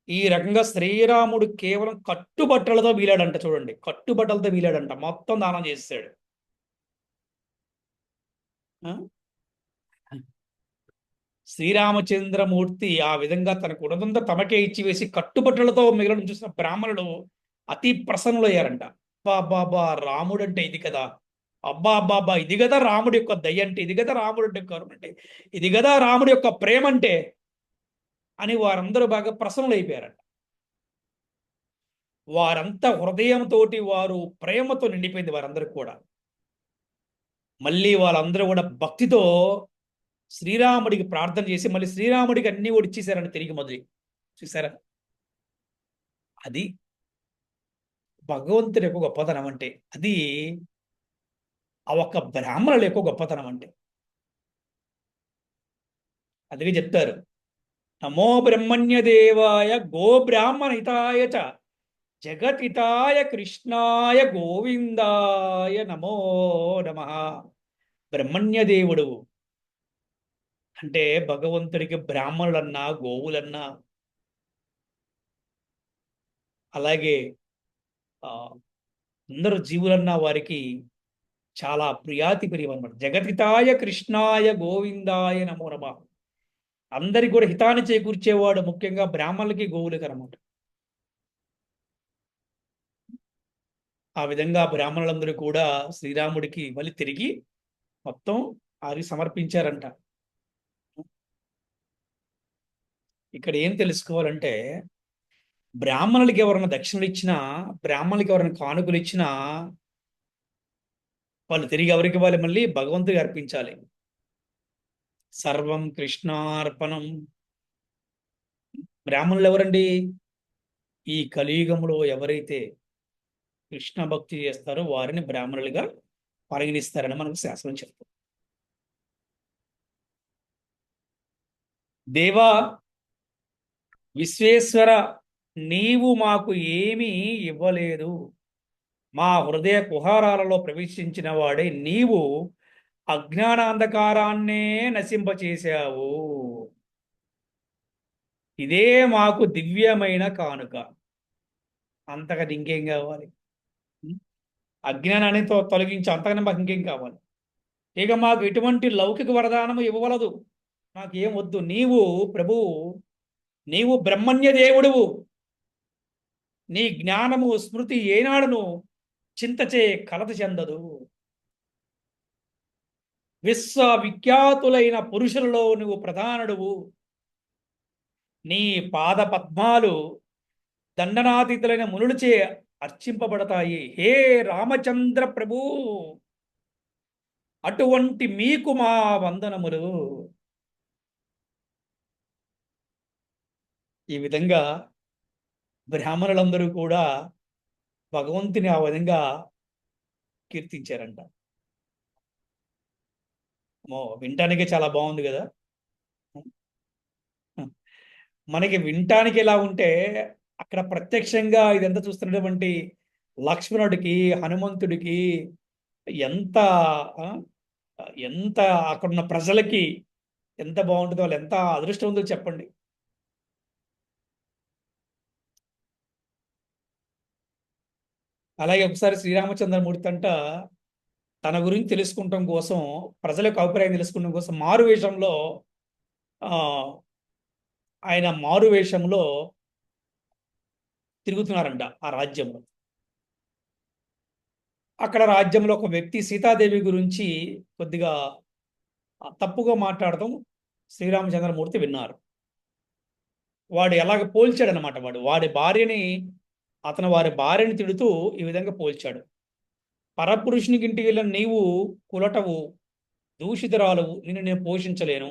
ఈ రకంగా శ్రీరాముడు కేవలం కట్టుబట్టలతో వీలాడంట. చూడండి, కట్టుబట్టలతో వీలాడంట, మొత్తం దానం చేశాడు. శ్రీరామచంద్రమూర్తి ఆ విధంగా తన కుటుంబంతో తమకే ఇచ్చివేసి కట్టుబట్టలతో మిగలడం చూసిన బ్రాహ్మణులు అతి ప్రసన్నులయ్యారంట. అబ్బాబాబా, రాముడు అంటే ఇది కదా, అబ్బా అబ్బాబ్బా, ఇది కదా రాముడి యొక్క దయ అంటే, ఇది కదా రాముడు అంటే కరుణ అంటే, ఇది కదా రాముడి యొక్క ప్రేమ అంటే అని వారందరూ బాగా ప్రసన్నులైపోయారంట. వారంతా హృదయంతో వారు ప్రేమతో నిండిపోయింది వారందరూ కూడా. మళ్ళీ వాళ్ళందరూ కూడా భక్తితో శ్రీరాముడికి ప్రార్థన చేసి మళ్ళీ శ్రీరాముడికి అన్ని కూడా ఇచ్చేసారని తిరిగి మొదలు. చూసారా? అది భగవంతుడి యొక్క గొప్పతనం అంటే, అది ఆ ఒక్క బ్రాహ్మణుల యొక్క గొప్పతనం అంటే. అందుకే చెప్తారు, నమో బ్రహ్మణ్య దేవాయ గో బ్రాహ్మణ హితాయ చ జగతితాయ కృష్ణాయ గోవిందాయ నమో నమః. బ్రహ్మణ్యదేవుడు అంటే భగవంతుడికి బ్రాహ్మణులన్నా, గోవులన్నా, అలాగే అందరూ జీవులన్నా వారికి చాలా ప్రియాతి ప్రియం అనమాట. జగతితాయ కృష్ణాయ గోవిందాయ నమో నమః. అందరికి కూడా హితాన్ని చేకూర్చేవాడు ముఖ్యంగా బ్రాహ్మణులకి, గోవులకి అనమాట. ఆ విధంగా బ్రాహ్మణులందరూ కూడా శ్రీరాముడికి మళ్ళీ తిరిగి మొత్తం ఆరికి సమర్పించారంట. ఇక్కడ ఏం తెలుసుకోవాలంటే, బ్రాహ్మణులకి ఎవరైనా దక్షిణలు ఇచ్చినా, బ్రాహ్మణులకి ఎవరైనా కానుకలు ఇచ్చినా వాళ్ళు తిరిగి ఎవరికి వాళ్ళు మళ్ళీ భగవంతుడికి అర్పించాలి. సర్వం కృష్ణార్పణం. బ్రాహ్మణులు ఎవరండి? ఈ కలియుగంలో ఎవరైతే కృష్ణ భక్తి చేస్తారో వారిని బ్రాహ్మణులుగా పరిగణిస్తారని మనకు శాస్త్రం చెప్తుంది. దేవా విశ్వేశ్వర, నీవు మాకు ఏమీ ఇవ్వలేదు. మా హృదయ కుహారాలలో ప్రవేశించిన వాడే నీవు అజ్ఞాన అంధకారాన్నే నశింపచేశావు. ఇదే మాకు దివ్యమైన కానుక. అంతగా ఇంకేం కావాలి? అజ్ఞానాన్ని తొలగించి అంతకన్నా మాకు ఇంకేం కావాలి? ఇక మాకు ఎటువంటి లౌకిక వరదానము ఇవ్వవలదు, మాకేం వద్దు. నీవు ప్రభువు, నీవు బ్రహ్మణ్య దేవుడువు. నీ జ్ఞానము స్మృతి ఏనాడును చింతచే కలత చెందదు. విశ్వవిఖ్యాతులైన పురుషులలో నువ్వు ప్రధానుడువు. నీ పాద పద్మాలు దండనాతీతులైన మునులచే అర్చింపబడతాయి. హే రామచంద్ర ప్రభు, అటువంటి మీకు మా వందనములు. ఈ విధంగా బ్రాహ్మణులందరూ కూడా భగవంతుని ఆ విధంగా కీర్తించారంట. వినటానికి చాలా బాగుంది కదా. మనకి వినటానికి ఎలా ఉంటే అక్కడ ప్రత్యక్షంగా ఇదంతా చూస్తున్నటువంటి లక్ష్మణుడికి, హనుమంతుడికి ఎంత ఎంత అక్కడున్న ప్రజలకి ఎంత బాగుంటుందో, వాళ్ళు ఎంత అదృష్టం ఉందో చెప్పండి. అలాగే ఒకసారి శ్రీరామచంద్రమూర్తి అంట తన గురించి తెలుసుకుంటాం కోసం, ప్రజల యొక్క అభిప్రాయం తెలుసుకోవడం కోసం మారువేషంలో ఆయన మారువేషంలో తిరుగుతున్నారంట ఆ రాజ్యంలో. అక్కడ రాజ్యంలో ఒక వ్యక్తి సీతాదేవి గురించి కొద్దిగా తప్పుగా మాట్లాడటం శ్రీరామచంద్రమూర్తి విన్నారు. వాడు ఎలాగ పోల్చాడనమాట. వాడి భార్యని, వారి భార్యని తిడుతూ ఈ విధంగా పోల్చాడు. పరపురుషునికి ఇంటికి వెళ్ళిన నీవు కులటవు, దూషితురాలువు, నిన్ను నేను పోషించలేను.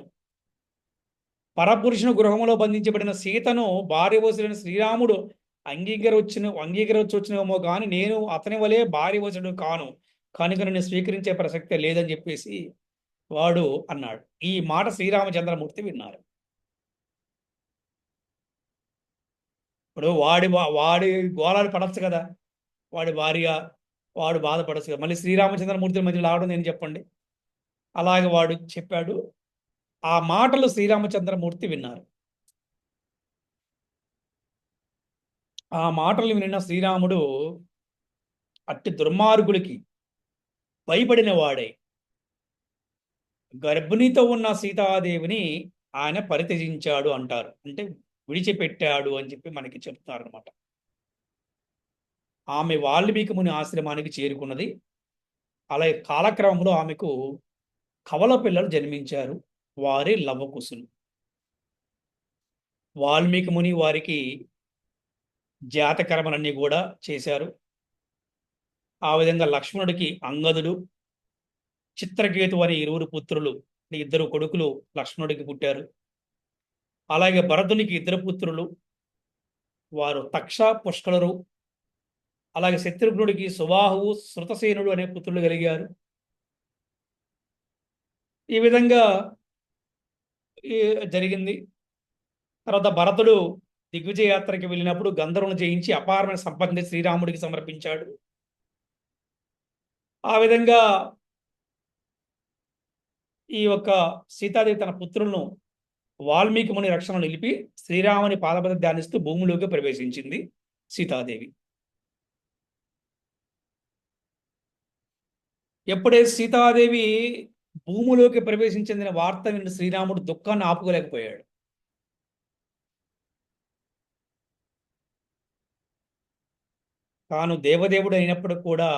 పరపురుషుని గృహంలో బంధించబడిన సీతను భార్య వసుడైన శ్రీరాముడు అంగీకరించి వచ్చినేమో కానీ నేను అతని వలె భార్య వసుడు కాను, కనుక నన్ను స్వీకరించే ప్రసక్తే లేదని చెప్పేసి వాడు అన్నాడు. ఈ మాట శ్రీరామచంద్రమూర్తి విన్నారు. ఇప్పుడు వాడి గోళాలు పడచ్చు కదా, వాడి భార్య, వాడు బాధపడచ్చు కదా. మళ్ళీ శ్రీరామచంద్రమూర్తి మధ్య రావడం నేను చెప్పండి. అలాగే వాడు చెప్పాడు. ఆ మాటలు శ్రీరామచంద్రమూర్తి విన్నారు. ఆ మాటలు వినిన శ్రీరాముడు అట్టి దుర్మార్గుడికి భయపడిన వాడే గర్భిణితో ఉన్న సీతాదేవిని ఆయన పరిత్యజించాడు అంటారు. అంటే విడిచిపెట్టాడు అని చెప్పి మనకి చెప్తున్నారు అనమాట. ఆమె వాల్మీకి ముని ఆశ్రమానికి చేరుకున్నది. అలాగే కాలక్రమంలో ఆమెకు కవల పిల్లలు జన్మించారు. వారి లవకుశులు. వాల్మీకి ముని వారికి జాతకర్మలన్నీ కూడా చేశారు. ఆ విధంగా లక్ష్మణుడికి అంగదుడు, చిత్రకేతు అనే పుత్రులు, ఇద్దరు కొడుకులు లక్ష్మణుడికి పుట్టారు. అలాగే భరతునికి ఇద్దరు పుత్రులు, వారు తక్ష, పుష్కరుడు. అలాగే శత్రుఘ్నుడికి సుబాహువు, శృతసేనుడు అనే పుత్రులు కలిగారు. ఈ విధంగా జరిగింది. తర్వాత భరతుడు దిగ్విజయ యాత్రకి వెళ్ళినప్పుడు గంధర్వులను జయించి అపారమైన సంపదని శ్రీరాముడికి సమర్పించాడు. ఆ విధంగా ఈ యొక్క సీతాదేవి తన పుత్రులను వాల్మీకి ముని రక్షణ నిలిపి శ్రీరాముని పాదపద ధ్యానిస్తూ భూమిలోకి ప్రవేశించింది సీతాదేవి. ఎప్పుడైతే సీతాదేవి భూమిలోకి ప్రవేశించిన వార్త విన్న శ్రీరాముడు దుఃఖాన్ని ఆపుకోలేకపోయాడు. తాను దేవదేవుడు అయినప్పుడు కూడా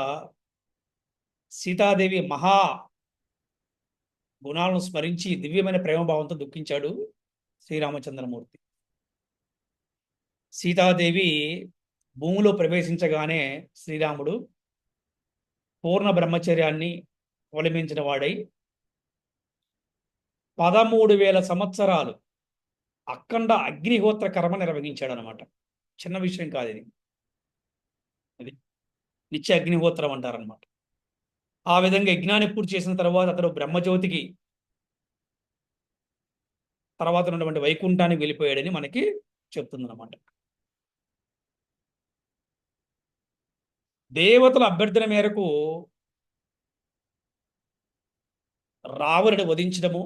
సీతాదేవి మహా గుణాలను స్మరించి దివ్యమైన ప్రేమభావంతో దుఃఖించాడు శ్రీరామచంద్రమూర్తి. సీతాదేవి భూమిలో ప్రవేశించగానే శ్రీరాముడు పూర్ణ బ్రహ్మచర్యాన్ని అవలంబించిన వాడై 13,000 సంవత్సరాలు అఖండ అగ్నిహోత్ర కర్మ నిర్వహించాడు అనమాట. చిన్న విషయం కాదు ఇది. ఇది నిత్య అగ్నిహోత్రం అంటారనమాట. ఆ విధంగా యజ్ఞాన్ని పూర్తి చేసిన తర్వాత అతడు బ్రహ్మజ్యోతికి, తర్వాత ఉన్నటువంటి వైకుంఠానికి వెళ్ళిపోయాడని మనకి చెప్తుందన్నమాట. దేవతల అభ్యర్థన మేరకు రావణుడి వధించడము,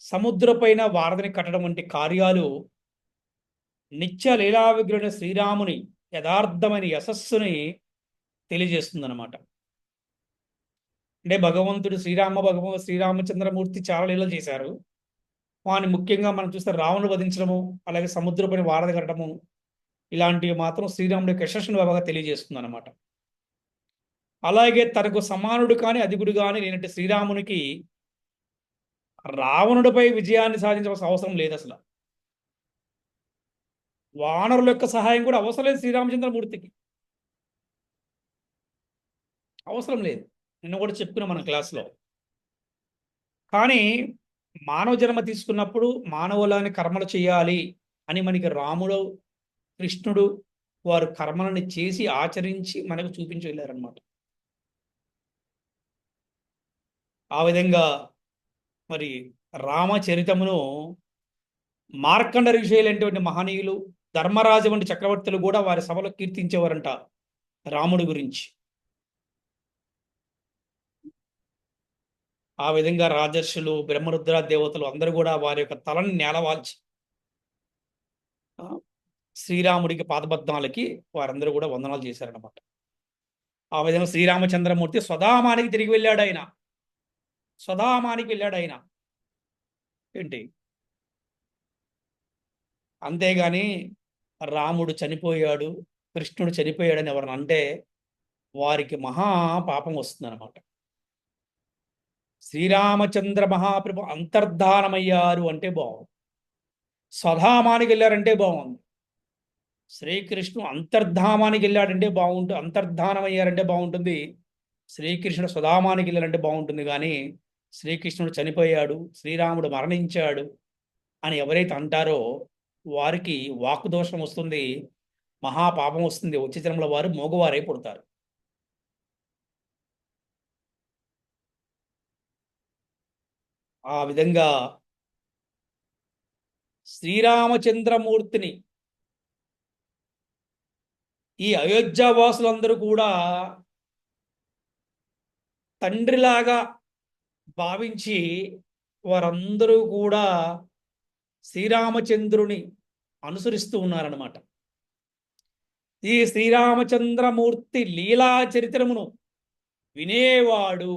సముద్రపైన వారధిని కట్టడం వంటి కార్యాలు నిత్య లీలా విగ్రహుని శ్రీరాముని యథార్థమైన యశస్సుని తెలియజేస్తుందన్నమాట. అంటే భగవంతుడు శ్రీరామచంద్రమూర్తి చాలా లీలలు చేశారు. వాని ముఖ్యంగా మనం చూస్తే రావణుడు వధించడము, అలాగే సముద్రపైన వారధి కట్టడము, ఇలాంటివి మాత్రం శ్రీరాముడి యొక్క యశస్సును బాగా తెలియజేస్తుంది అనమాట. అలాగే తనకు సమానుడు కానీ అధికుడు కానీ లేనట్టు శ్రీరామునికి రావణుడిపై విజయాన్ని సాధించవలసిన అవసరం లేదు అసలు. వానరుల యొక్క సహాయం కూడా అవసరం లేదు శ్రీరామచంద్రమూర్తికి, అవసరం లేదు. నిన్న కూడా చెప్పుకున్నాం మన క్లాస్లో. కానీ మానవ జన్మ తీసుకున్నప్పుడు మానవులని కర్మలు చేయాలి అని మనకి రాముడు, కృష్ణుడు వారు కర్మలను చేసి ఆచరించి మనకు చూపించి వెళ్ళారనమాట. ఆ విధంగా మరి రామచరితమును మార్కండ ఋషులైనటువంటి మహనీయులు, ధర్మరాజు వంటి చక్రవర్తులు కూడా వారి సభలో కీర్తించేవారంట రాముడి గురించి. ఆ విధంగా రాజర్షులు, బ్రహ్మరుద్ర దేవతలు అందరూ కూడా వారి యొక్క తలని నేలవాల్చి శ్రీరాముడికి పాదబద్ధాలకి వారందరూ కూడా వందనాలు చేశారన్నమాట. ఆ విధంగా శ్రీరామచంద్రమూర్తి స్వధామానికి తిరిగి వెళ్ళాడు. ఆయన స్వధామానికి వెళ్ళాడు ఆయన. ఏంటి, అంతేగాని రాముడు చనిపోయాడు, కృష్ణుడు చనిపోయాడని ఎవరిని అంటే వారికి మహా పాపం వస్తుందన్నమాట. శ్రీరామచంద్ర మహాప్రభు అంతర్ధానమయ్యారు అంటే బాగుంది, స్వధామానికి వెళ్ళారంటే బాగుంది. శ్రీకృష్ణుడు అంతర్ధామానికి వెళ్ళాడంటే బాగుంటుంది, అంతర్ధానమయ్యారంటే బాగుంటుంది. శ్రీకృష్ణుడు స్వధామానికి వెళ్ళారంటే బాగుంటుంది. కానీ శ్రీకృష్ణుడు చనిపోయాడు, శ్రీరాముడు మరణించాడు అని ఎవరైతే అంటారో వారికి వాక్కు దోషం వస్తుంది, మహాపాపం వస్తుంది. వచ్చే జన్మల వారు మోగవారై పుడతారు. ఆ విధంగా శ్రీరామచంద్రమూర్తిని ఈ అయోధ్యావాసులందరూ కూడా తండ్రిలాగా భావించి వారందరూ కూడా శ్రీరామచంద్రుని అనుసరిస్తూ ఉన్నారన్నమాట. ఈ శ్రీరామచంద్రమూర్తి లీలా చరిత్రమును వినేవాడు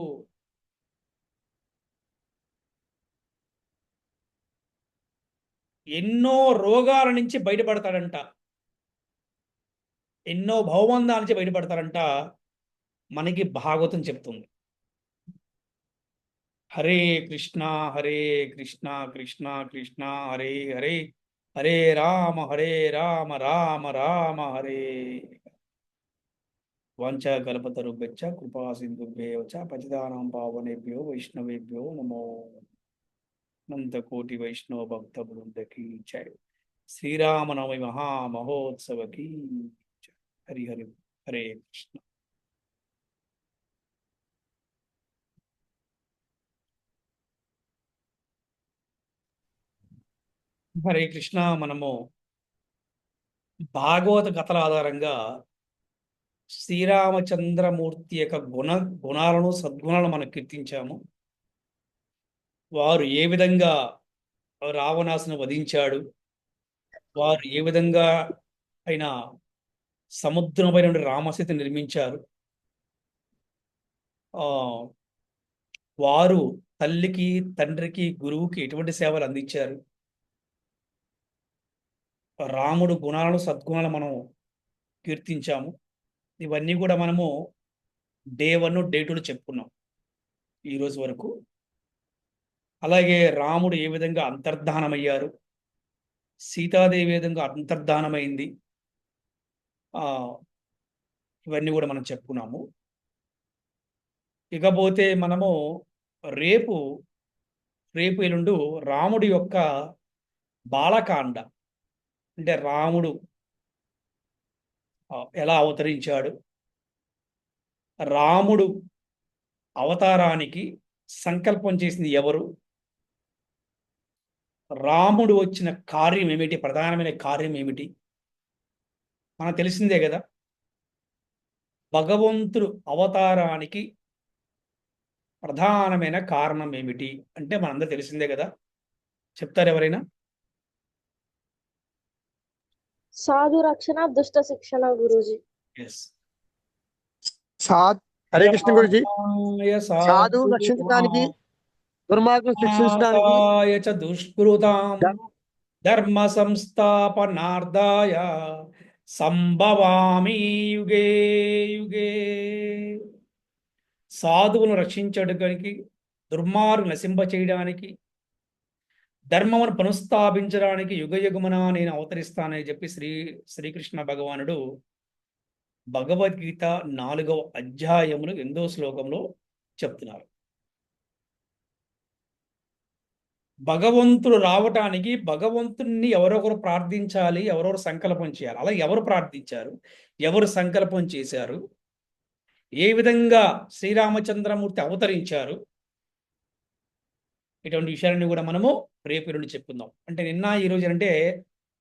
ఎన్నో రోగాల నుంచి బయటపడతాడంట, ఎన్నో భవబంధాల నుంచి బయటపడతాడంట. మనకి భాగవతం చెప్తుంది. హరే కృష్ణ హరే కృష్ణ కృష్ణ కృష్ణ హరే హరే, హరే రామ రామ రామ హరే. వాంఛాకల్పతరుభ్యశ్చ కృపా సింధుభ్యేవ చ పతితానాం పావనేభ్యో వైష్ణవేభ్యో నమో. అనంతకోటి వైష్ణవ భక్త బృందకి జై. శ్రీరామనవమి మహామహోత్సవకి జై. హరి హరి హరే కృష్ణ. హరే కృష్ణ. మనము భాగవత కథల ఆధారంగా శ్రీరామచంద్రమూర్తి యొక్క గుణాలను సద్గుణాలను మనం కీర్తించాము. వారు ఏ విధంగా రావణాసును వధించాడు, వారు ఏ విధంగా ఆయన సముద్రంపై నుండి రామసేతు నిర్మించారు, వారు తల్లికి తండ్రికి గురువుకి ఎటువంటి సేవలు అందించారు, రాముడు గుణాలను సద్గుణాలను మనం కీర్తించాము. ఇవన్నీ కూడా మనము డే 1 డే 2 చెప్పుకున్నాం ఈరోజు వరకు. అలాగే రాముడు ఏ విధంగా అంతర్ధానమయ్యారు, సీతాదేవి ఏ విధంగా అంతర్ధానమైంది, ఇవన్నీ కూడా మనం చెప్పుకున్నాము. ఇకపోతే మనము రేపు రేపు ఎల్లుండు రాముడి యొక్క బాలకాండ, అంటే రాముడు ఎలా అవతరించాడు, రాముడు అవతారానికి సంకల్పం చేసింది ఎవరు, రాముడు వచ్చిన కార్యం ఏమిటి, ప్రధానమైన కార్యం ఏమిటి మనకు తెలిసిందే కదా. భగవంతుడు అవతారానికి ప్రధానమైన కారణం ఏమిటి అంటే మనందరూ తెలిసిందే కదా. చెప్తారు ఎవరైనా? సాధు రక్షణ దుష్ట శిక్షణ గురూజీ. ఎస్. హరే కృష్ణ గురుజీ. ధర్మాయ సాధువు రక్షించడానికి, దుర్మార్గం శిక్షించడానికి, సాధునాయ చ దుష్కృతాం ధర్మ- ధర్మ సంస్థాపనార్థాయ సంభవామి యుగే యుగే. సాధువును రక్షించడానికి, దుర్మార్గు నశింప చేయడానికి, ధర్మమును పునఃస్థాపించడానికి యుగయుగమున నేను అవతరిస్తానని చెప్పి శ్రీకృష్ణ భగవానుడు భగవద్గీత 4వ అధ్యాయములు 8వ శ్లోకంలో చెప్తున్నారు. భగవంతుడు రావటానికి భగవంతుణ్ణి ఎవరొకరు ప్రార్థించాలి, ఎవరెవరు సంకల్పం చేయాలి. అలా ఎవరు ప్రార్థించారు, ఎవరు సంకల్పం చేశారు, ఏ విధంగా శ్రీరామచంద్రమూర్తి అవతరించారు, ఇటువంటి విషయాలన్నీ కూడా మనము రేపు ఎల్లుండి చెప్పుకుందాం. అంటే నిన్న ఈరోజు అంటే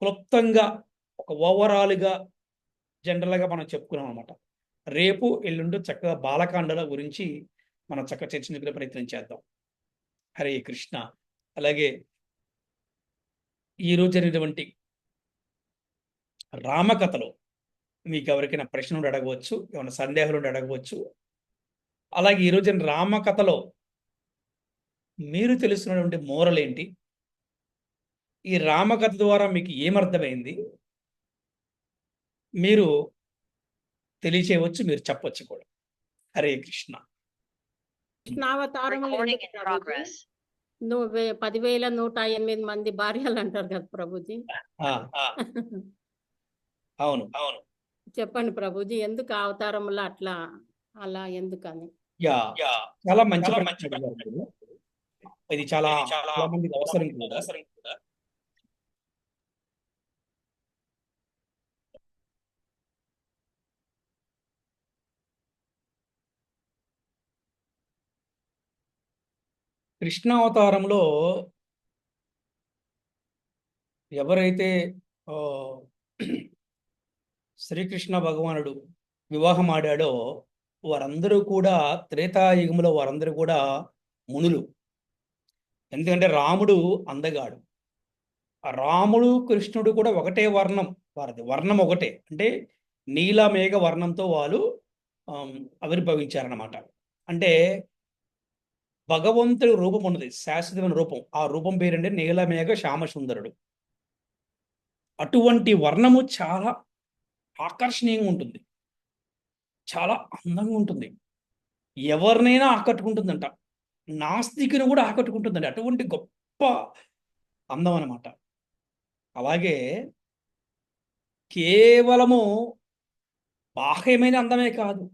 క్లుప్తంగా ఒక ఓవరాల్గా జనరల్గా మనం చెప్పుకున్నాం అనమాట. రేపు ఎల్లుండి చక్కగా బాలకాండల గురించి మనం చక్కగా చర్చించుకునే ప్రయత్నం చేద్దాం. హరే కృష్ణ. అలాగే ఈరోజు జరిగినటువంటి రామకథలో మీకు ఎవరికైనా ప్రశ్నలు అడగవచ్చు, ఏమైనా సందేహాలు అడగవచ్చు. అలాగే ఈరోజు రామకథలో మీరు తెలుసుకున్నటువంటి మోరల్ ఏంటి, ఈ రామకథ ద్వారా మీకు ఏమర్థమైంది, మీరు తెలియచేయవచ్చు, మీరు చెప్పవచ్చు కూడా. హరే కృష్ణ. కృష్ణావతారములు Recording ఎందుకు in ప్రభుజీ? progress. 10,108 మంది భార్యలు అంటారు కదా ప్రభుజీ. ఆ, అవును అవును. చెప్పండి ప్రభుజీ, ఎందుకు ఆ అవతారములు అట్లా అలా ఎందుకని? యా చాలా మంచి ప్రశ్న అడిగారు మీరు. ఇది చాలా చాలా మందికి అవసరం కూడా. కృష్ణావతారంలో ఎవరైతే ఆ, శ్రీకృష్ణ భగవానుడు వివాహం ఆడాడో వారందరూ కూడా త్రేతాయుగంలో వారందరూ కూడా మునులు. ఎందుకంటే రాముడు అందగాడు. ఆ రాముడు కృష్ణుడు కూడా ఒకటే వర్ణం, వారిది వర్ణం ఒకటే, అంటే నీలమేఘ వర్ణంతో వాళ్ళు ఆవిర్భవించారన్నమాట. అంటే భగవంతుడి రూపం ఉన్నది, శాశ్వతమైన రూపం. ఆ రూపం పేరంటే నీలమేఘ శ్యామసుందరుడు. అటువంటి వర్ణము చాలా ఆకర్షణీయంగా ఉంటుంది, చాలా అందంగా ఉంటుంది, ఎవరినైనా ఆకట్టుకుంటుందంట, నాస్తికుని కూడా ఆకట్టుకుంటుందండి. అటువంటి గొప్ప అందం అన్నమాట. అలాగే కేవలము బాహ్యమైన అందమే కాదు,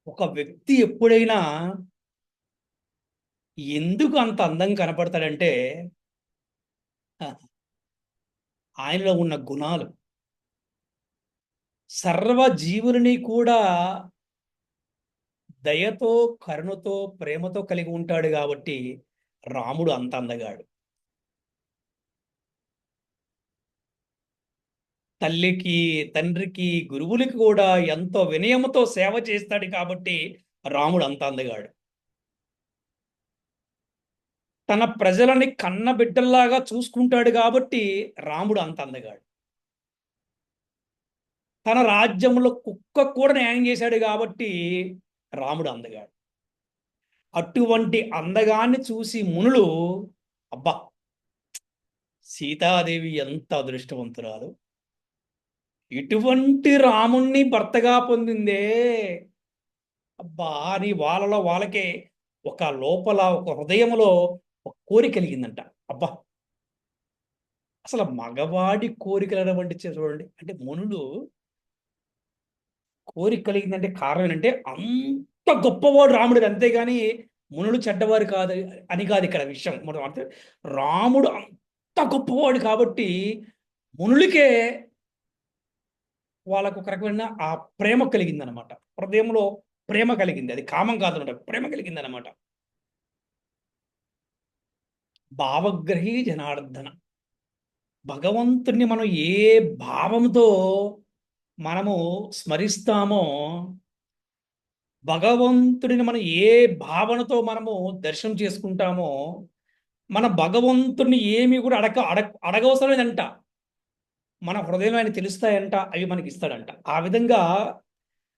ఒక వ్యక్తి ఎప్పుడైనా ఎందుకు అంత అందంగా కనపడతాడంటే ఆయనలో ఉన్న గుణాలు. సర్వజీవులని కూడా దయతో, కరుణతో, ప్రేమతో కలిగి ఉంటాడు కాబట్టి రాముడు అంత అందగాడు. తల్లికి, తండ్రికి, గురువులకి కూడా ఎంతో వినయముతో సేవ చేస్తాడు కాబట్టి రాముడు అంత అందగాడు. తన ప్రజలని కన్న బిడ్డల్లాగా చూసుకుంటాడు కాబట్టి రాముడు అంత అందగాడు. తన రాజ్యంలో కుక్క కూడా న్యాయం చేశాడు కాబట్టి రాముడు అందగాడు. అటువంటి అందగాన్ని చూసి మునులు, అబ్బా సీతాదేవి ఎంత అదృష్టవంతురాలు, ఇటువంటి రాముణ్ణి భర్తగా పొందిందే, అబ్బా అని వాళ్ళలో వాళ్ళకే ఒక లోపల ఒక హృదయంలో ఒక కోరిక కలిగిందంట. అబ్బా అసలు మగవాడి కోరికలు వంటి చూడండి, అంటే మునులు కోరిక కలిగిందంటే కారణం ఏంటంటే అంత గొప్పవాడు రాముడు. అంతేగాని మునులు చెడ్డవారు కాదు అని కాదు ఇక్కడ విషయం. మనం అంటే రాముడు అంత గొప్పవాడు కాబట్టి మునులకే వాళ్ళకు ఒక రకమైన ఆ ప్రేమ కలిగింది అనమాట. హృదయంలో ప్రేమ కలిగింది. అది కామం కాదనమాట, ప్రేమ కలిగింది అనమాట. భావగ్రహీ జనార్దన, భగవంతుణ్ణి మనం ఏ భావంతో మనము స్మరిస్తామో, భగవంతుడిని మనం ఏ భావనతో మనము దర్శనం చేసుకుంటామో, మన భగవంతుడిని ఏమి కూడా అడగవసరం లేదంట. మన హృదయంలో ఆయన తెలుస్తాయంట, అవి మనకి ఇస్తాడంట. ఆ విధంగా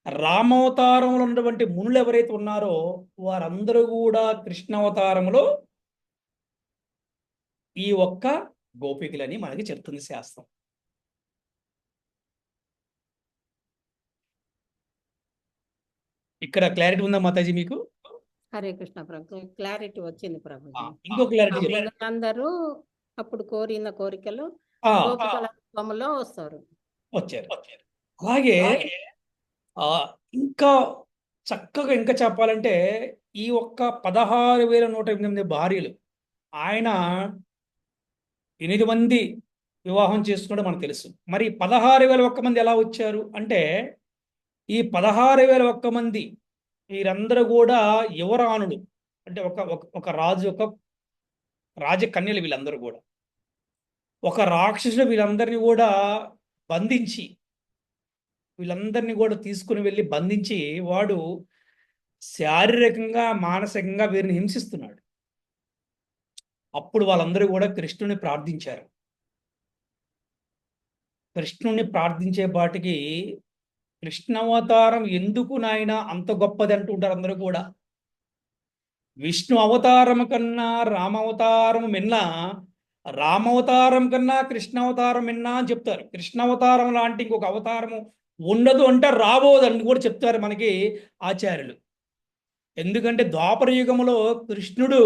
రామావతారంలో ఉన్నటువంటి మునులు ఎవరైతే ఉన్నారో వారందరూ కూడా కృష్ణావతారంలో ఈ ఒక్క గోపికలని మనకి చెప్తుంది శాస్త్రం. ఇక్కడ క్లారిటీ ఉందా మాతాజీ మీకు? హరే కృష్ణ ప్రభు, క్లారిటీ వచ్చింది ప్రభుజీ. ఇంకో క్లారిటీ అందరూ అప్పుడు కోరిన కోరికలు గోపికల రూపంలో వస్తారు, వచ్చారు. అలాగే ఇంకా చక్కగా ఇంకా చెప్పాలంటే ఈ ఒక్క 16,108 భార్యలు, ఆయన 8 మంది వివాహం చేసుకున్నాడు మనకు తెలుసు. మరి 16,001 మంది ఎలా వచ్చారు అంటే, ఈ 16,001 మంది వీరందరూ కూడా యువరాణులు, అంటే ఒక రాజు యొక్క రాజకన్యలు వీళ్ళందరూ కూడా. ఒక రాక్షసుడు వీళ్ళందరినీ కూడా బంధించి, వీళ్ళందరినీ కూడా తీసుకుని వెళ్ళి బంధించి వాడు శారీరకంగా మానసికంగా వీరిని హింసిస్తున్నాడు. అప్పుడు వాళ్ళందరూ కూడా కృష్ణుని ప్రార్థించారు. కృష్ణుని ప్రార్థించే బాటికి కృష్ణావతారం ఎందుకు నాయన అంత గొప్పది అంటుంటారు అందరూ కూడా. విష్ణు అవతారం కన్నా రామావతారం మిన్నా, రామావతారం కన్నా కృష్ణావతారం మిన్నా అని చెప్తారు. కృష్ణావతారం లాంటి ఇంకొక అవతారము ఉండదు అంటే రాబోదని కూడా చెప్తారు మనకి ఆచార్యులు. ఎందుకంటే ద్వాపర యుగంలో కృష్ణుడు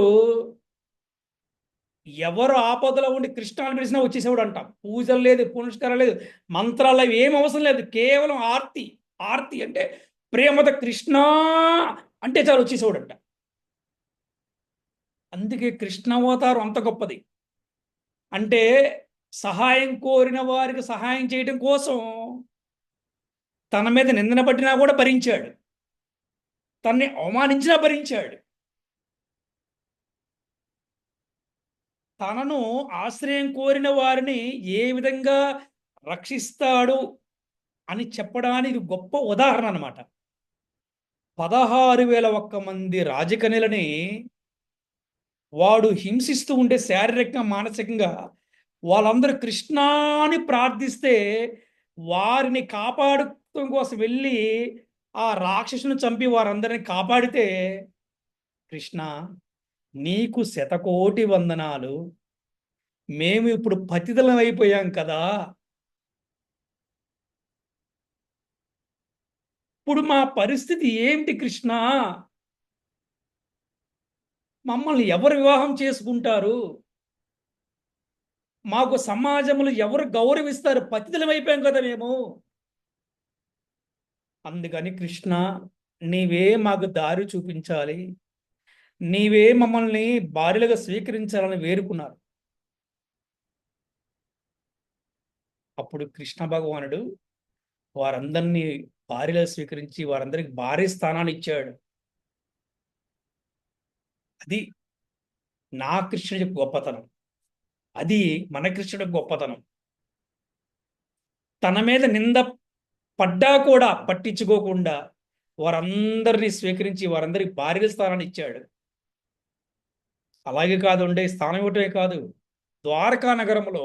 ఎవరు ఆపదలో ఉండి కృష్ణాన్ని పిలిచినా వచ్చేసేవాడు అంట. పూజలు లేదు, పునస్కారం లేదు, మంత్రాలు ఏం అవసరం లేదు, కేవలం ఆర్తి. ఆర్తి అంటే ప్రేమతో కృష్ణ అంటే చాలు వచ్చేసేవాడు అంట. అందుకే కృష్ణావతారం అంత గొప్పది. అంటే సహాయం కోరిన వారికి సహాయం చేయడం కోసం తన మీద నిందన పట్టినా కూడా భరించాడు, తన్ని అవమానించినా భరించాడు. తనను ఆశ్రయం కోరిన వారిని ఏ విధంగా రక్షిస్తాడు అని చెప్పడానికి గొప్ప ఉదాహరణ అన్నమాట. 16,001 మంది రాజకన్యలని వాడు హింసిస్తూ ఉంటే శారీరకంగా మానసికంగా, వాళ్ళందరూ కృష్ణాని ప్రార్థిస్తే వారిని కాపాడటం కోసం వెళ్ళి ఆ రాక్షసుని చంపి వారందరిని కాపాడితే, కృష్ణ నీకు 1,000,000,000 వందనాలు, మేము ఇప్పుడు పతితలం అయిపోయాం కదా, ఇప్పుడు మా పరిస్థితి ఏమిటి కృష్ణ, మమ్మల్ని ఎవరు వివాహం చేసుకుంటారు, మాకు సమాజంలో ఎవరు గౌరవిస్తారు, పతితలం అయిపోయాం కదా మేము. అందుకని కృష్ణ నీవే మాకు దారి చూపించాలి, నీవే మమ్మల్ని భార్యలుగా స్వీకరించాలని వేరుకున్నారు. అప్పుడు కృష్ణ భగవానుడు వారందరినీ భార్యలుగా స్వీకరించి వారందరికి భార్య స్థానాన్ని ఇచ్చాడు. అది నా కృష్ణుడి గొప్పతనం, అది మన కృష్ణుడి గొప్పతనం. తన మీద నింద పడ్డా కూడా పట్టించుకోకుండా వారందరినీ స్వీకరించి వారందరికి భార్య స్థానాన్ని ఇచ్చాడు. అలాగే కాదు ఉండే స్థానం ఇవ్వటమే కాదు, ద్వారకా నగరంలో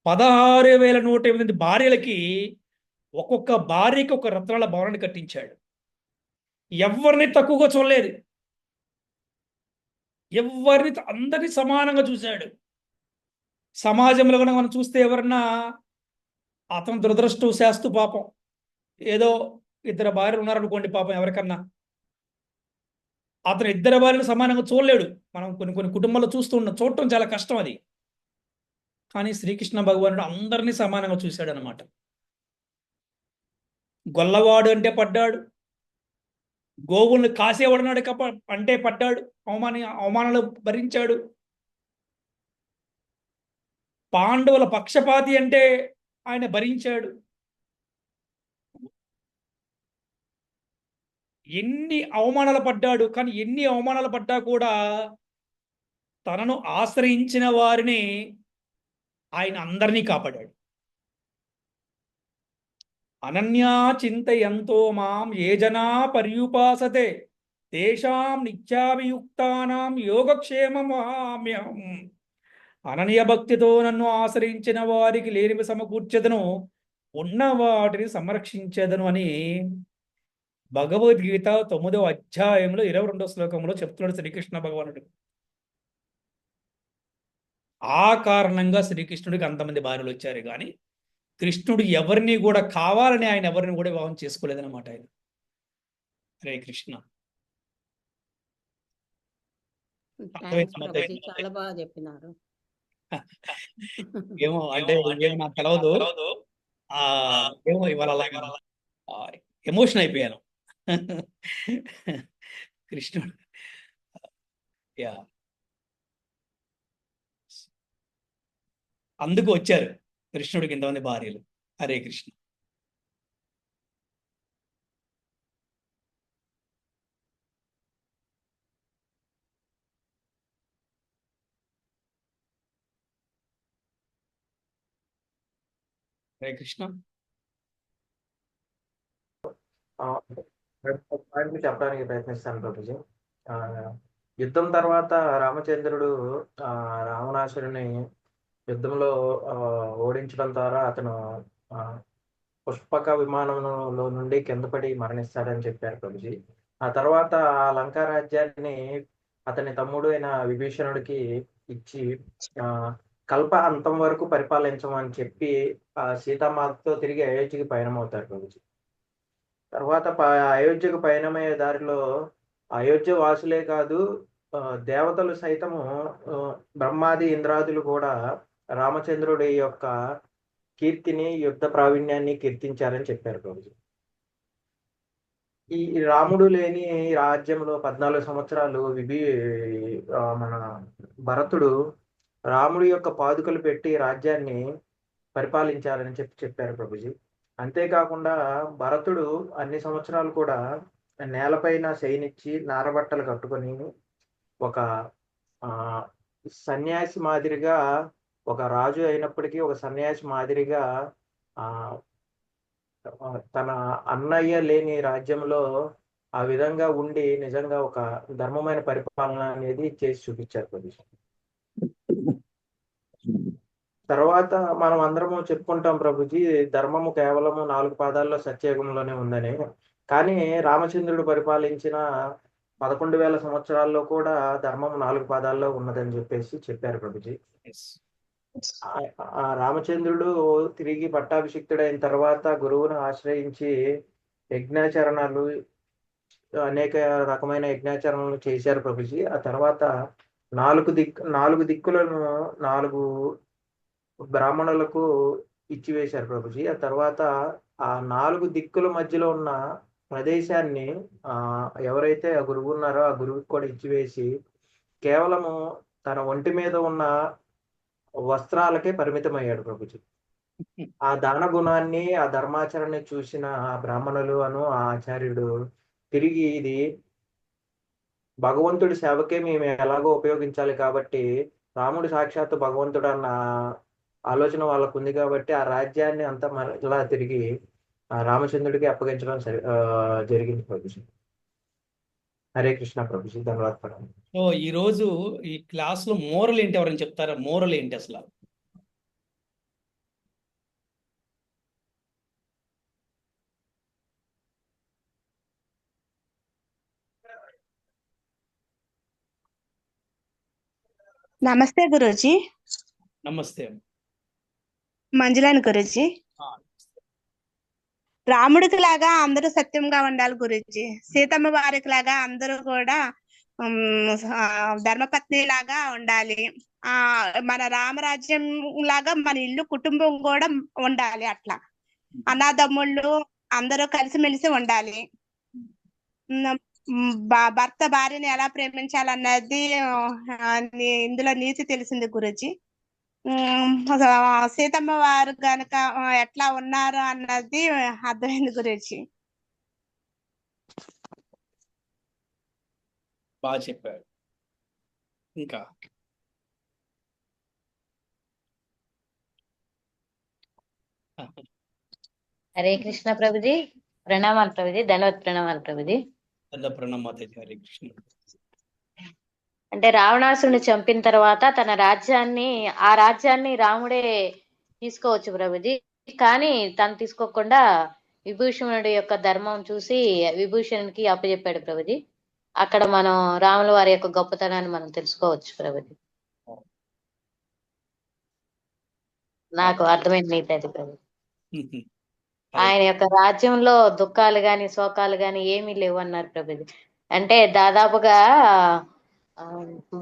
16,108 భార్యలకి ఒక్కొక్క భార్యకి ఒక రత్నాల భవనాన్ని కట్టించాడు. ఎవరిని తక్కువగా చూడలేదు, ఎవరిని అందరినీ సమానంగా చూశాడు. సమాజంలో కూడా మనం చూస్తే ఎవరన్నా అతను దురదృష్టవశాస్తు పాపం ఏదో 2 భార్యలు ఉన్నారనుకోండి, పాపం ఎవరికన్నా అతను 2 భార్యలు సమానంగా చూడలేడు. మనం కొన్ని కుటుంబాల్లో చూడటం చాలా కష్టం అది. కానీ శ్రీకృష్ణ భగవానుడు అందరినీ సమానంగా చూశాడు అనమాట. గొల్లవాడు అంటే పడ్డాడు, గోవుల్ని కాసేవాడన్నాడు అంటే పడ్డాడు, అవమానాలు భరించాడు. పాండవుల పక్షపాతి అంటే ఆయన భరించాడు. ఎన్ని అవమానాలు పడ్డాడు, కానీ ఎన్ని అవమానాలు పడ్డా కూడా తనను ఆశ్రయించిన వారిని ఆయన అందరినీ కాపాడాడు. అనన్యా చింతయంతో మాం ఏ జనా పర్యుపాసతే తేషాం నిత్యాభియుక్తానాం యోగక్షేమమామ్యం. అనన్య భక్తితో నన్ను ఆశ్రయించిన వారికి లేనివి సమకూర్చెదను, ఉన్న వాటిని సంరక్షించెదను అని భగవద్గీత 9వ అధ్యాయంలో 22వ శ్లోకంలో చెప్తున్నాడు శ్రీకృష్ణ భగవానుడు. ఆ కారణంగా శ్రీకృష్ణుడికి అంతమంది భార్యలు వచ్చారు, కానీ కృష్ణుడు ఎవరిని కూడా కావాలని ఆయన ఎవరిని కూడా వివాహం చేసుకోలేదన్నమాట. ఆయన హరే కృష్ణ. థ్యాంక్స్ ప్రభుజీ, చాలా బాగా చెప్పినారు. ఏమో అంటే ఏమో నాకు తెలవదు. ఏమో ఇవాళ ఎమోషన్ అయిపోయాను. కృష్ణుడు యా అందుకు వచ్చారు కృష్ణుడికి ఇంతమంది భార్యలు. హరే కృష్ణ. హరే కృష్ణ. పాయింట్లు చెప్పడానికి ప్రయత్నిస్తాను ప్రభుజీ. యుద్ధం తర్వాత రామచంద్రుడు రావణాసురుని యుద్ధంలో ఓడించడం ద్వారా అతను పుష్పక విమానంలో నుండి కింద పడి మరణిస్తాడని చెప్పారు ప్రభుజీ. ఆ తర్వాత ఆ లంకా రాజ్యాన్ని అతని తమ్ముడు అయిన విభీషణుడికి ఇచ్చి కల్ప అంతం వరకు పరిపాలించమని చెప్పి సీతామాతతో తిరిగి అయోధ్యకి పయనమవుతారు ప్రభుజీ. తర్వాత అయోధ్యకు పయనమయ్యే దారిలో అయోధ్య వాసులే కాదు, దేవతలు సైతము బ్రహ్మాది ఇంద్రాదులు కూడా రామచంద్రుడి యొక్క కీర్తిని, యుద్ధ ప్రావీణ్యాన్ని కీర్తించారని చెప్పారు ప్రభుజీ. ఈ రాముడు లేని రాజ్యంలో 14 సంవత్సరాలు మన భరతుడు రాముడి యొక్క పాదుకలు పెట్టి రాజ్యాన్ని పరిపాలించారని చెప్పారు ప్రభుజీ. అంతేకాకుండా భరతుడు అన్ని సంవత్సరాలు కూడా నేలపైన శయనిచ్చి నారబట్టలు కట్టుకొని ఒక సన్యాసి మాదిరిగా, ఒక రాజు అయినప్పటికీ ఒక సన్యాసి మాదిరిగా తన అన్నయ్య లేని రాజ్యంలో ఆ విధంగా ఉండి నిజంగా ఒక ధర్మమైన పరిపాలన అనేది చేసి చూపించారు ప్రభుజీ. తర్వాత మనం అందరము చెప్పుకుంటాం ప్రభుజీ, ధర్మము కేవలము 4 పాదాల్లో సత్యయుగంలోనే ఉందని. కానీ రామచంద్రుడు పరిపాలించిన 11,000 సంవత్సరాల్లో కూడా ధర్మం 4 పాదాల్లో ఉన్నదని చెప్పేసి చెప్పారు ప్రభుజీ. ఆ రామచంద్రుడు తిరిగి పట్టాభిషిక్తుడైన తర్వాత గురువును ఆశ్రయించి యజ్ఞాచరణలు, అనేక రకమైన యజ్ఞాచరణలు చేశారు ప్రభుజీ. ఆ తర్వాత 4 దిక్కులను 4 బ్రాహ్మణులకు ఇచ్చివేశారు ప్రభుజీ. ఆ తర్వాత ఆ 4 దిక్కుల మధ్యలో ఉన్న ప్రదేశాన్ని ఎవరైతే ఆ గురువు ఉన్నారో ఆ గురువుకి కూడా ఇచ్చివేసి కేవలము తన ఒంటి మీద ఉన్న వస్త్రాలకే పరిమితమయ్యాడు ప్రభుజీ. ఆ దాన గుణాన్ని, ఆ ధర్మాచరణని చూసిన ఆ బ్రాహ్మణులు ఆ ఆచార్యుడు తిరిగి ఇది భగవంతుడి సేవకే మేము ఎలాగో ఉపయోగించాలి కాబట్టి రాముడు సాక్షాత్తు భగవంతుడు అన్న ఆలోచన వాళ్ళకు ఉంది కాబట్టి ఆ రాజ్యాన్ని అంతా ఇలా తిరిగి రామచంద్రుడికి అప్పగించడం జరిగింది ప్రభుజీ. హరే కృష్ణ ప్రభుజీ, ధన్యవాదాలు. సో ఈరోజు ఈ క్లాస్లో మోరల్ ఏంటి, ఎవరైనా చెప్తారా? మోరల్ ఏంటి అసలు? నమస్తే గురూజీ. నమస్తే. మంజులాని గురూజీ. రాముడికి లాగా అందరూ సత్యంగా ఉండాలి గురూజీ. సీతమ్మ వారికి లాగా అందరూ కూడా ధర్మపత్ని లాగా ఉండాలి. మన రామరాజ్యం లాగా మన ఇల్లు కుటుంబం కూడా ఉండాలి. అట్లా అన్నదమ్ముళ్ళు అందరూ కలిసిమెలిసి ఉండాలి. భర్త భార్యని ఎలా ప్రేమించాలన్నది ఇందులో నీతి తెలిసింది గురుజీ. సీతమ్మ వారు గనక ఎట్లా ఉన్నారు అన్నది అర్థమైంది గురుజీ. బాగా చెప్పారు. ఇంకా హరే కృష్ణ ప్రభుజీ. ప్రణామాలు ప్రభుజీ. ధన్యవాద ప్రణామాలు ప్రభుజీ. పెద్ద ప్రణామం మాతాజీ. హరే కృష్ణ. అంటే రావణాసురుని చంపిన తర్వాత తన ఆ రాజ్యాన్ని రాముడే తీసుకోవచ్చు ప్రభుజీ. కానీ తను తీసుకోకుండా విభూషణుడి యొక్క ధర్మం చూసి విభూషణునికి అప్పచెప్పాడు ప్రభుజీ. అక్కడ మనం రాముల వారి యొక్క గొప్పతనాన్ని మనం తెలుసుకోవచ్చు ప్రభుజీ. నాకు అర్థమైన నీతి అది ప్రభుజీ. ఆయన యొక్క రాజ్యంలో దుఃఖాలు గాని శోకాలు గాని ఏమీ లేవు అన్నారు ప్రభుజీ. అంటే దాదాపుగా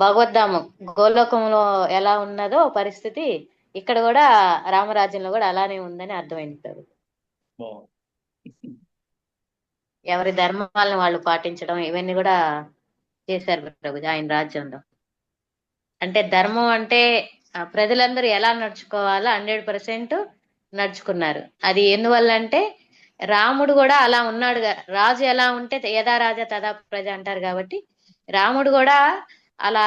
భగవద్ధామం గోలోకంలో ఎలా ఉన్నదో పరిస్థితి ఇక్కడ కూడా రామరాజ్యంలో కూడా అలానే ఉందని అర్థమైంది ప్రభుజీ. ఎవరి ధర్మాలను వాళ్ళు పాటించడం ఇవన్నీ కూడా చేశారు ప్రభుజీ ఆయన రాజ్యంలో. అంటే ధర్మం అంటే ప్రజలందరూ ఎలా నడుచుకోవాలో 100% నడుచుకున్నారు. అది ఎందువల్ల అంటే రాముడు కూడా అలా ఉన్నాడు. రాజు ఎలా ఉంటే యథా రాజా తదా ప్రజ అంటారు కాబట్టి రాముడు కూడా అలా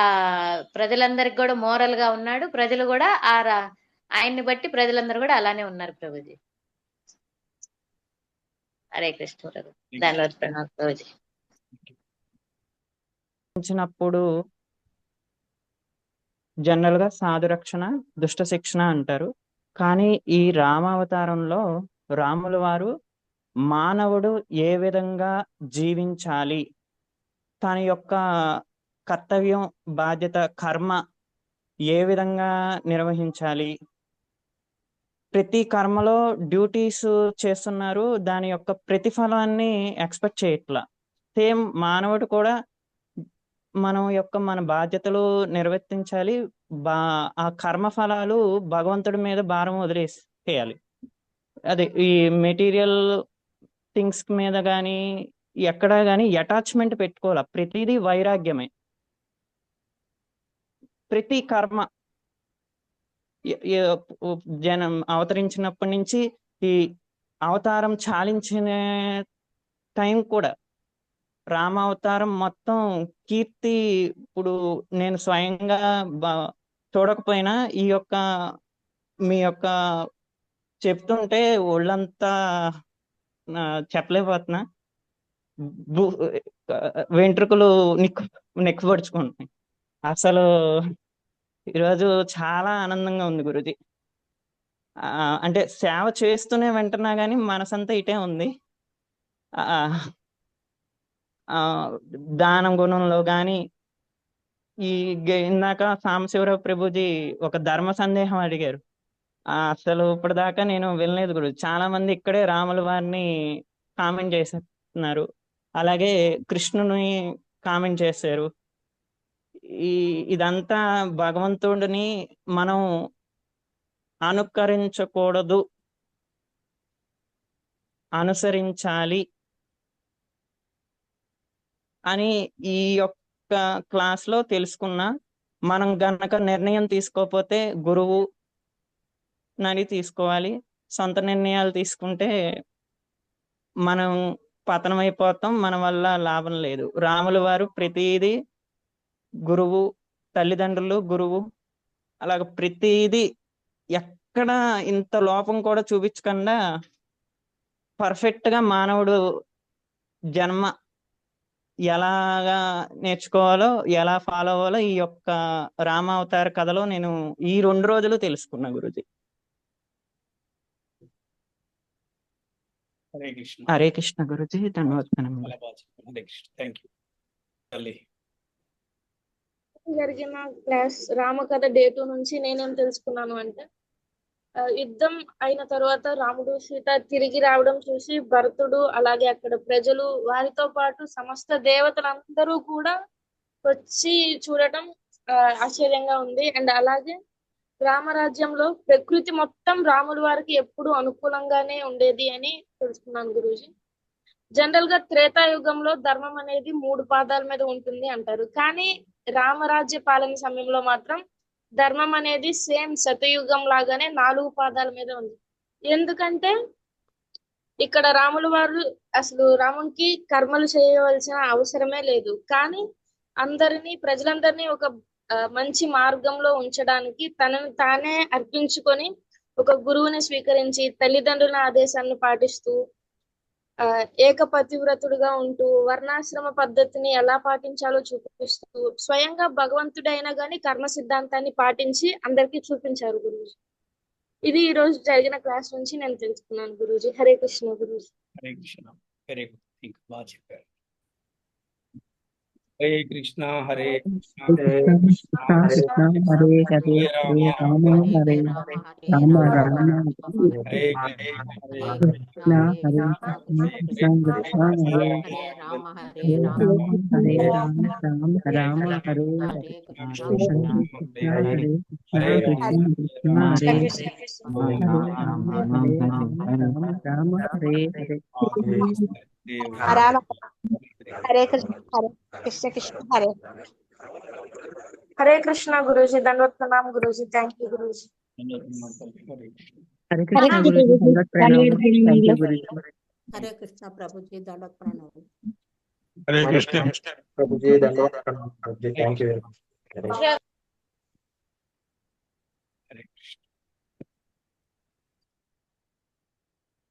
ప్రజలందరికి కూడా మోరల్ గా ఉన్నాడు. ప్రజలు కూడా ఆయన్ని బట్టి ప్రజలందరూ కూడా అలానే ఉన్నారు ప్రభుజీ. హరే కృష్ణ ప్రభు. ధన్యవాద ప్రణామం ప్రభుజీ. వచ్చినప్పుడు జనరల్ గా సాధు రక్షణ దుష్ట శిక్షణ అంటారు. కానీ ఈ రామావతారంలో రాముల వారు మానవుడు ఏ విధంగా జీవించాలి, తన యొక్క కర్తవ్యం బాధ్యత కర్మ ఏ విధంగా నిర్వహించాలి, ప్రతి కర్మలో డ్యూటీస్ చేస్తున్నారు, దాని యొక్క ప్రతిఫలాన్ని ఎక్స్పెక్ట్ చేయట్లా. సేమ్ మానవుడు కూడా మన బాధ్యతలు నిర్వర్తించాలి. ఆ కర్మ ఫలాలు భగవంతుడి మీద భారం వదిలేసేయాలి. అదే ఈ మెటీరియల్ థింగ్స్ మీద కానీ ఎక్కడా కానీ అటాచ్మెంట్ పెట్టుకోవాలి. ప్రతిదీ వైరాగ్యమే. ప్రతి కర్మ జనం అవతరించినప్పటి నుంచి ఈ అవతారం చాలించిన టైం కూడా రామావతారం మొత్తం కీర్తి. ఇప్పుడు నేను స్వయంగా చూడకపోయినా మీ యొక్క చెప్తుంటే ఒళ్ళంతా చెప్పలేకపోతున్నా. వెంట్రుకలు నెక్కుపడుచుకుంటున్నాయి. అసలు ఈరోజు చాలా ఆనందంగా ఉంది గురుజీ. అంటే సేవ చేస్తూనే వింటున్నా కానీ మనసంతా ఇటే ఉంది. దానం గుణంలో కానీ ఇందాక సాంబశివరావు ప్రభుజీ ఒక ధర్మ సందేహం అడిగారు. అసలు ఇప్పటిదాకా నేను వినలేదు గురు. చాలా మంది ఇక్కడే రాముల వారిని కామెంట్ చేస్తున్నారు, అలాగే కృష్ణుని కామెంట్ చేశారు. ఇదంతా భగవంతుడిని మనం అనుకరించకూడదు, అనుసరించాలి అని ఈ యొక్క క్లాస్ లో తెలుసుకున్నా. మనం గనక నిర్ణయం తీసుకోకపోతే గురువు నడి తీసుకోవాలి. సొంత నిర్ణయాలు తీసుకుంటే మనం పతనమైపోతాం, మన వల్ల లాభం లేదు. రాముల వారు ప్రతిదీ గురువు, తల్లిదండ్రులు గురువు, అలాగ ప్రతిదీ ఎక్కడ ఇంత లోపం కూడా చూపించకుండా పర్ఫెక్ట్ గా మానవుడు జన్మ ఎలాగా నేర్చుకోవాలో, ఎలా ఫాలో అవ్వాలో ఈ యొక్క రామావతార కథలో నేను ఈ 2 రోజులు తెలుసుకున్నా గురుజీ. హరే కృష్ణ. హరే కృష్ణ గురుజీ. ధన్యవాదాలు. హరే కృష్ణ. Thank you. జరిగిన క్లాస్ రామకథ డే 2 నుంచి నేనేం తెలుసుకున్నాను అంటే, యుద్ధం అయిన తర్వాత రాముడు సీత తిరిగి రావడం చూసి భరతుడు అలాగే అక్కడ ప్రజలు వారితో పాటు సమస్త దేవతలందరూ కూడా వచ్చి చూడటం ఆశ్చర్యంగా ఉంది. అండ్ అలాగే రామరాజ్యంలో ప్రకృతి మొత్తం రాముల వారికి ఎప్పుడు అనుకూలంగానే ఉండేది అని తెలుసుకున్నాను గురూజీ. జనరల్ గా త్రేతాయుగంలో ధర్మం అనేది 3 పాదాల మీద ఉంటుంది అంటారు. కానీ రామరాజ్య పాలన సమయంలో మాత్రం ధర్మం అనేది సేమ్ సతయుగం లాగానే 4 పాదాల మీద ఉంది. ఎందుకంటే ఇక్కడ రాముల వారు అసలు రామునికి కర్మలు చేయవలసిన అవసరమే లేదు. కానీ ప్రజలందరినీ ఒక మంచి మార్గంలో ఉంచడానికి తనను తానే అర్పించుకొని ఒక గురువుని స్వీకరించి తల్లిదండ్రుల ఆదేశాలను పాటిస్తూ ఏకపతివ్రతుడుగా ఉంటూ వర్ణాశ్రమ పద్ధతిని ఎలా పాటించాలో చూపిస్తూ స్వయంగా భగవంతుడైనా గాని కర్మ సిద్ధాంతాన్ని పాటించి అందరికీ చూపించారు గురూజీ. ఇది ఈ రోజు జరిగిన క్లాస్ నుంచి నేను తెలుసుకున్నాను గురూజీ. హరే కృష్ణ గురూజీ. హరే కృష్ణ. Very good. ఇంకా బాగా చెప్పారు. హరే కృష్ణ. హరే కృష్ణ. హరే కృష్ణ హరే హరే హరే హరే రామ హరే రామ రామ హరే కృష్ణ హరే కృష్ణ కృష్ణ హరే హరే రామ రామ రామ హరే హరే కృష్ణ హరే కృష్ణ కృష్ణ హరే రామ రామ హరే హరే హరే కృష్ణ కృష్ణ కృష్ణ హరే. హరే కృష్ణ గురూజీ. దండవత్ ప్రణామ్ గురూజీ. థ్యాంక్ యూ గురూజీ. హరే కృష్ణ గురుజీ దండవత్ ప్రణామం. Thank you Guruji. హరే కృష్ణ ప్రభుజీ దండవత్ ప్రణామం. ప్రభుజీ ధన్యవాదాలు Prabhuji. Thank you very much.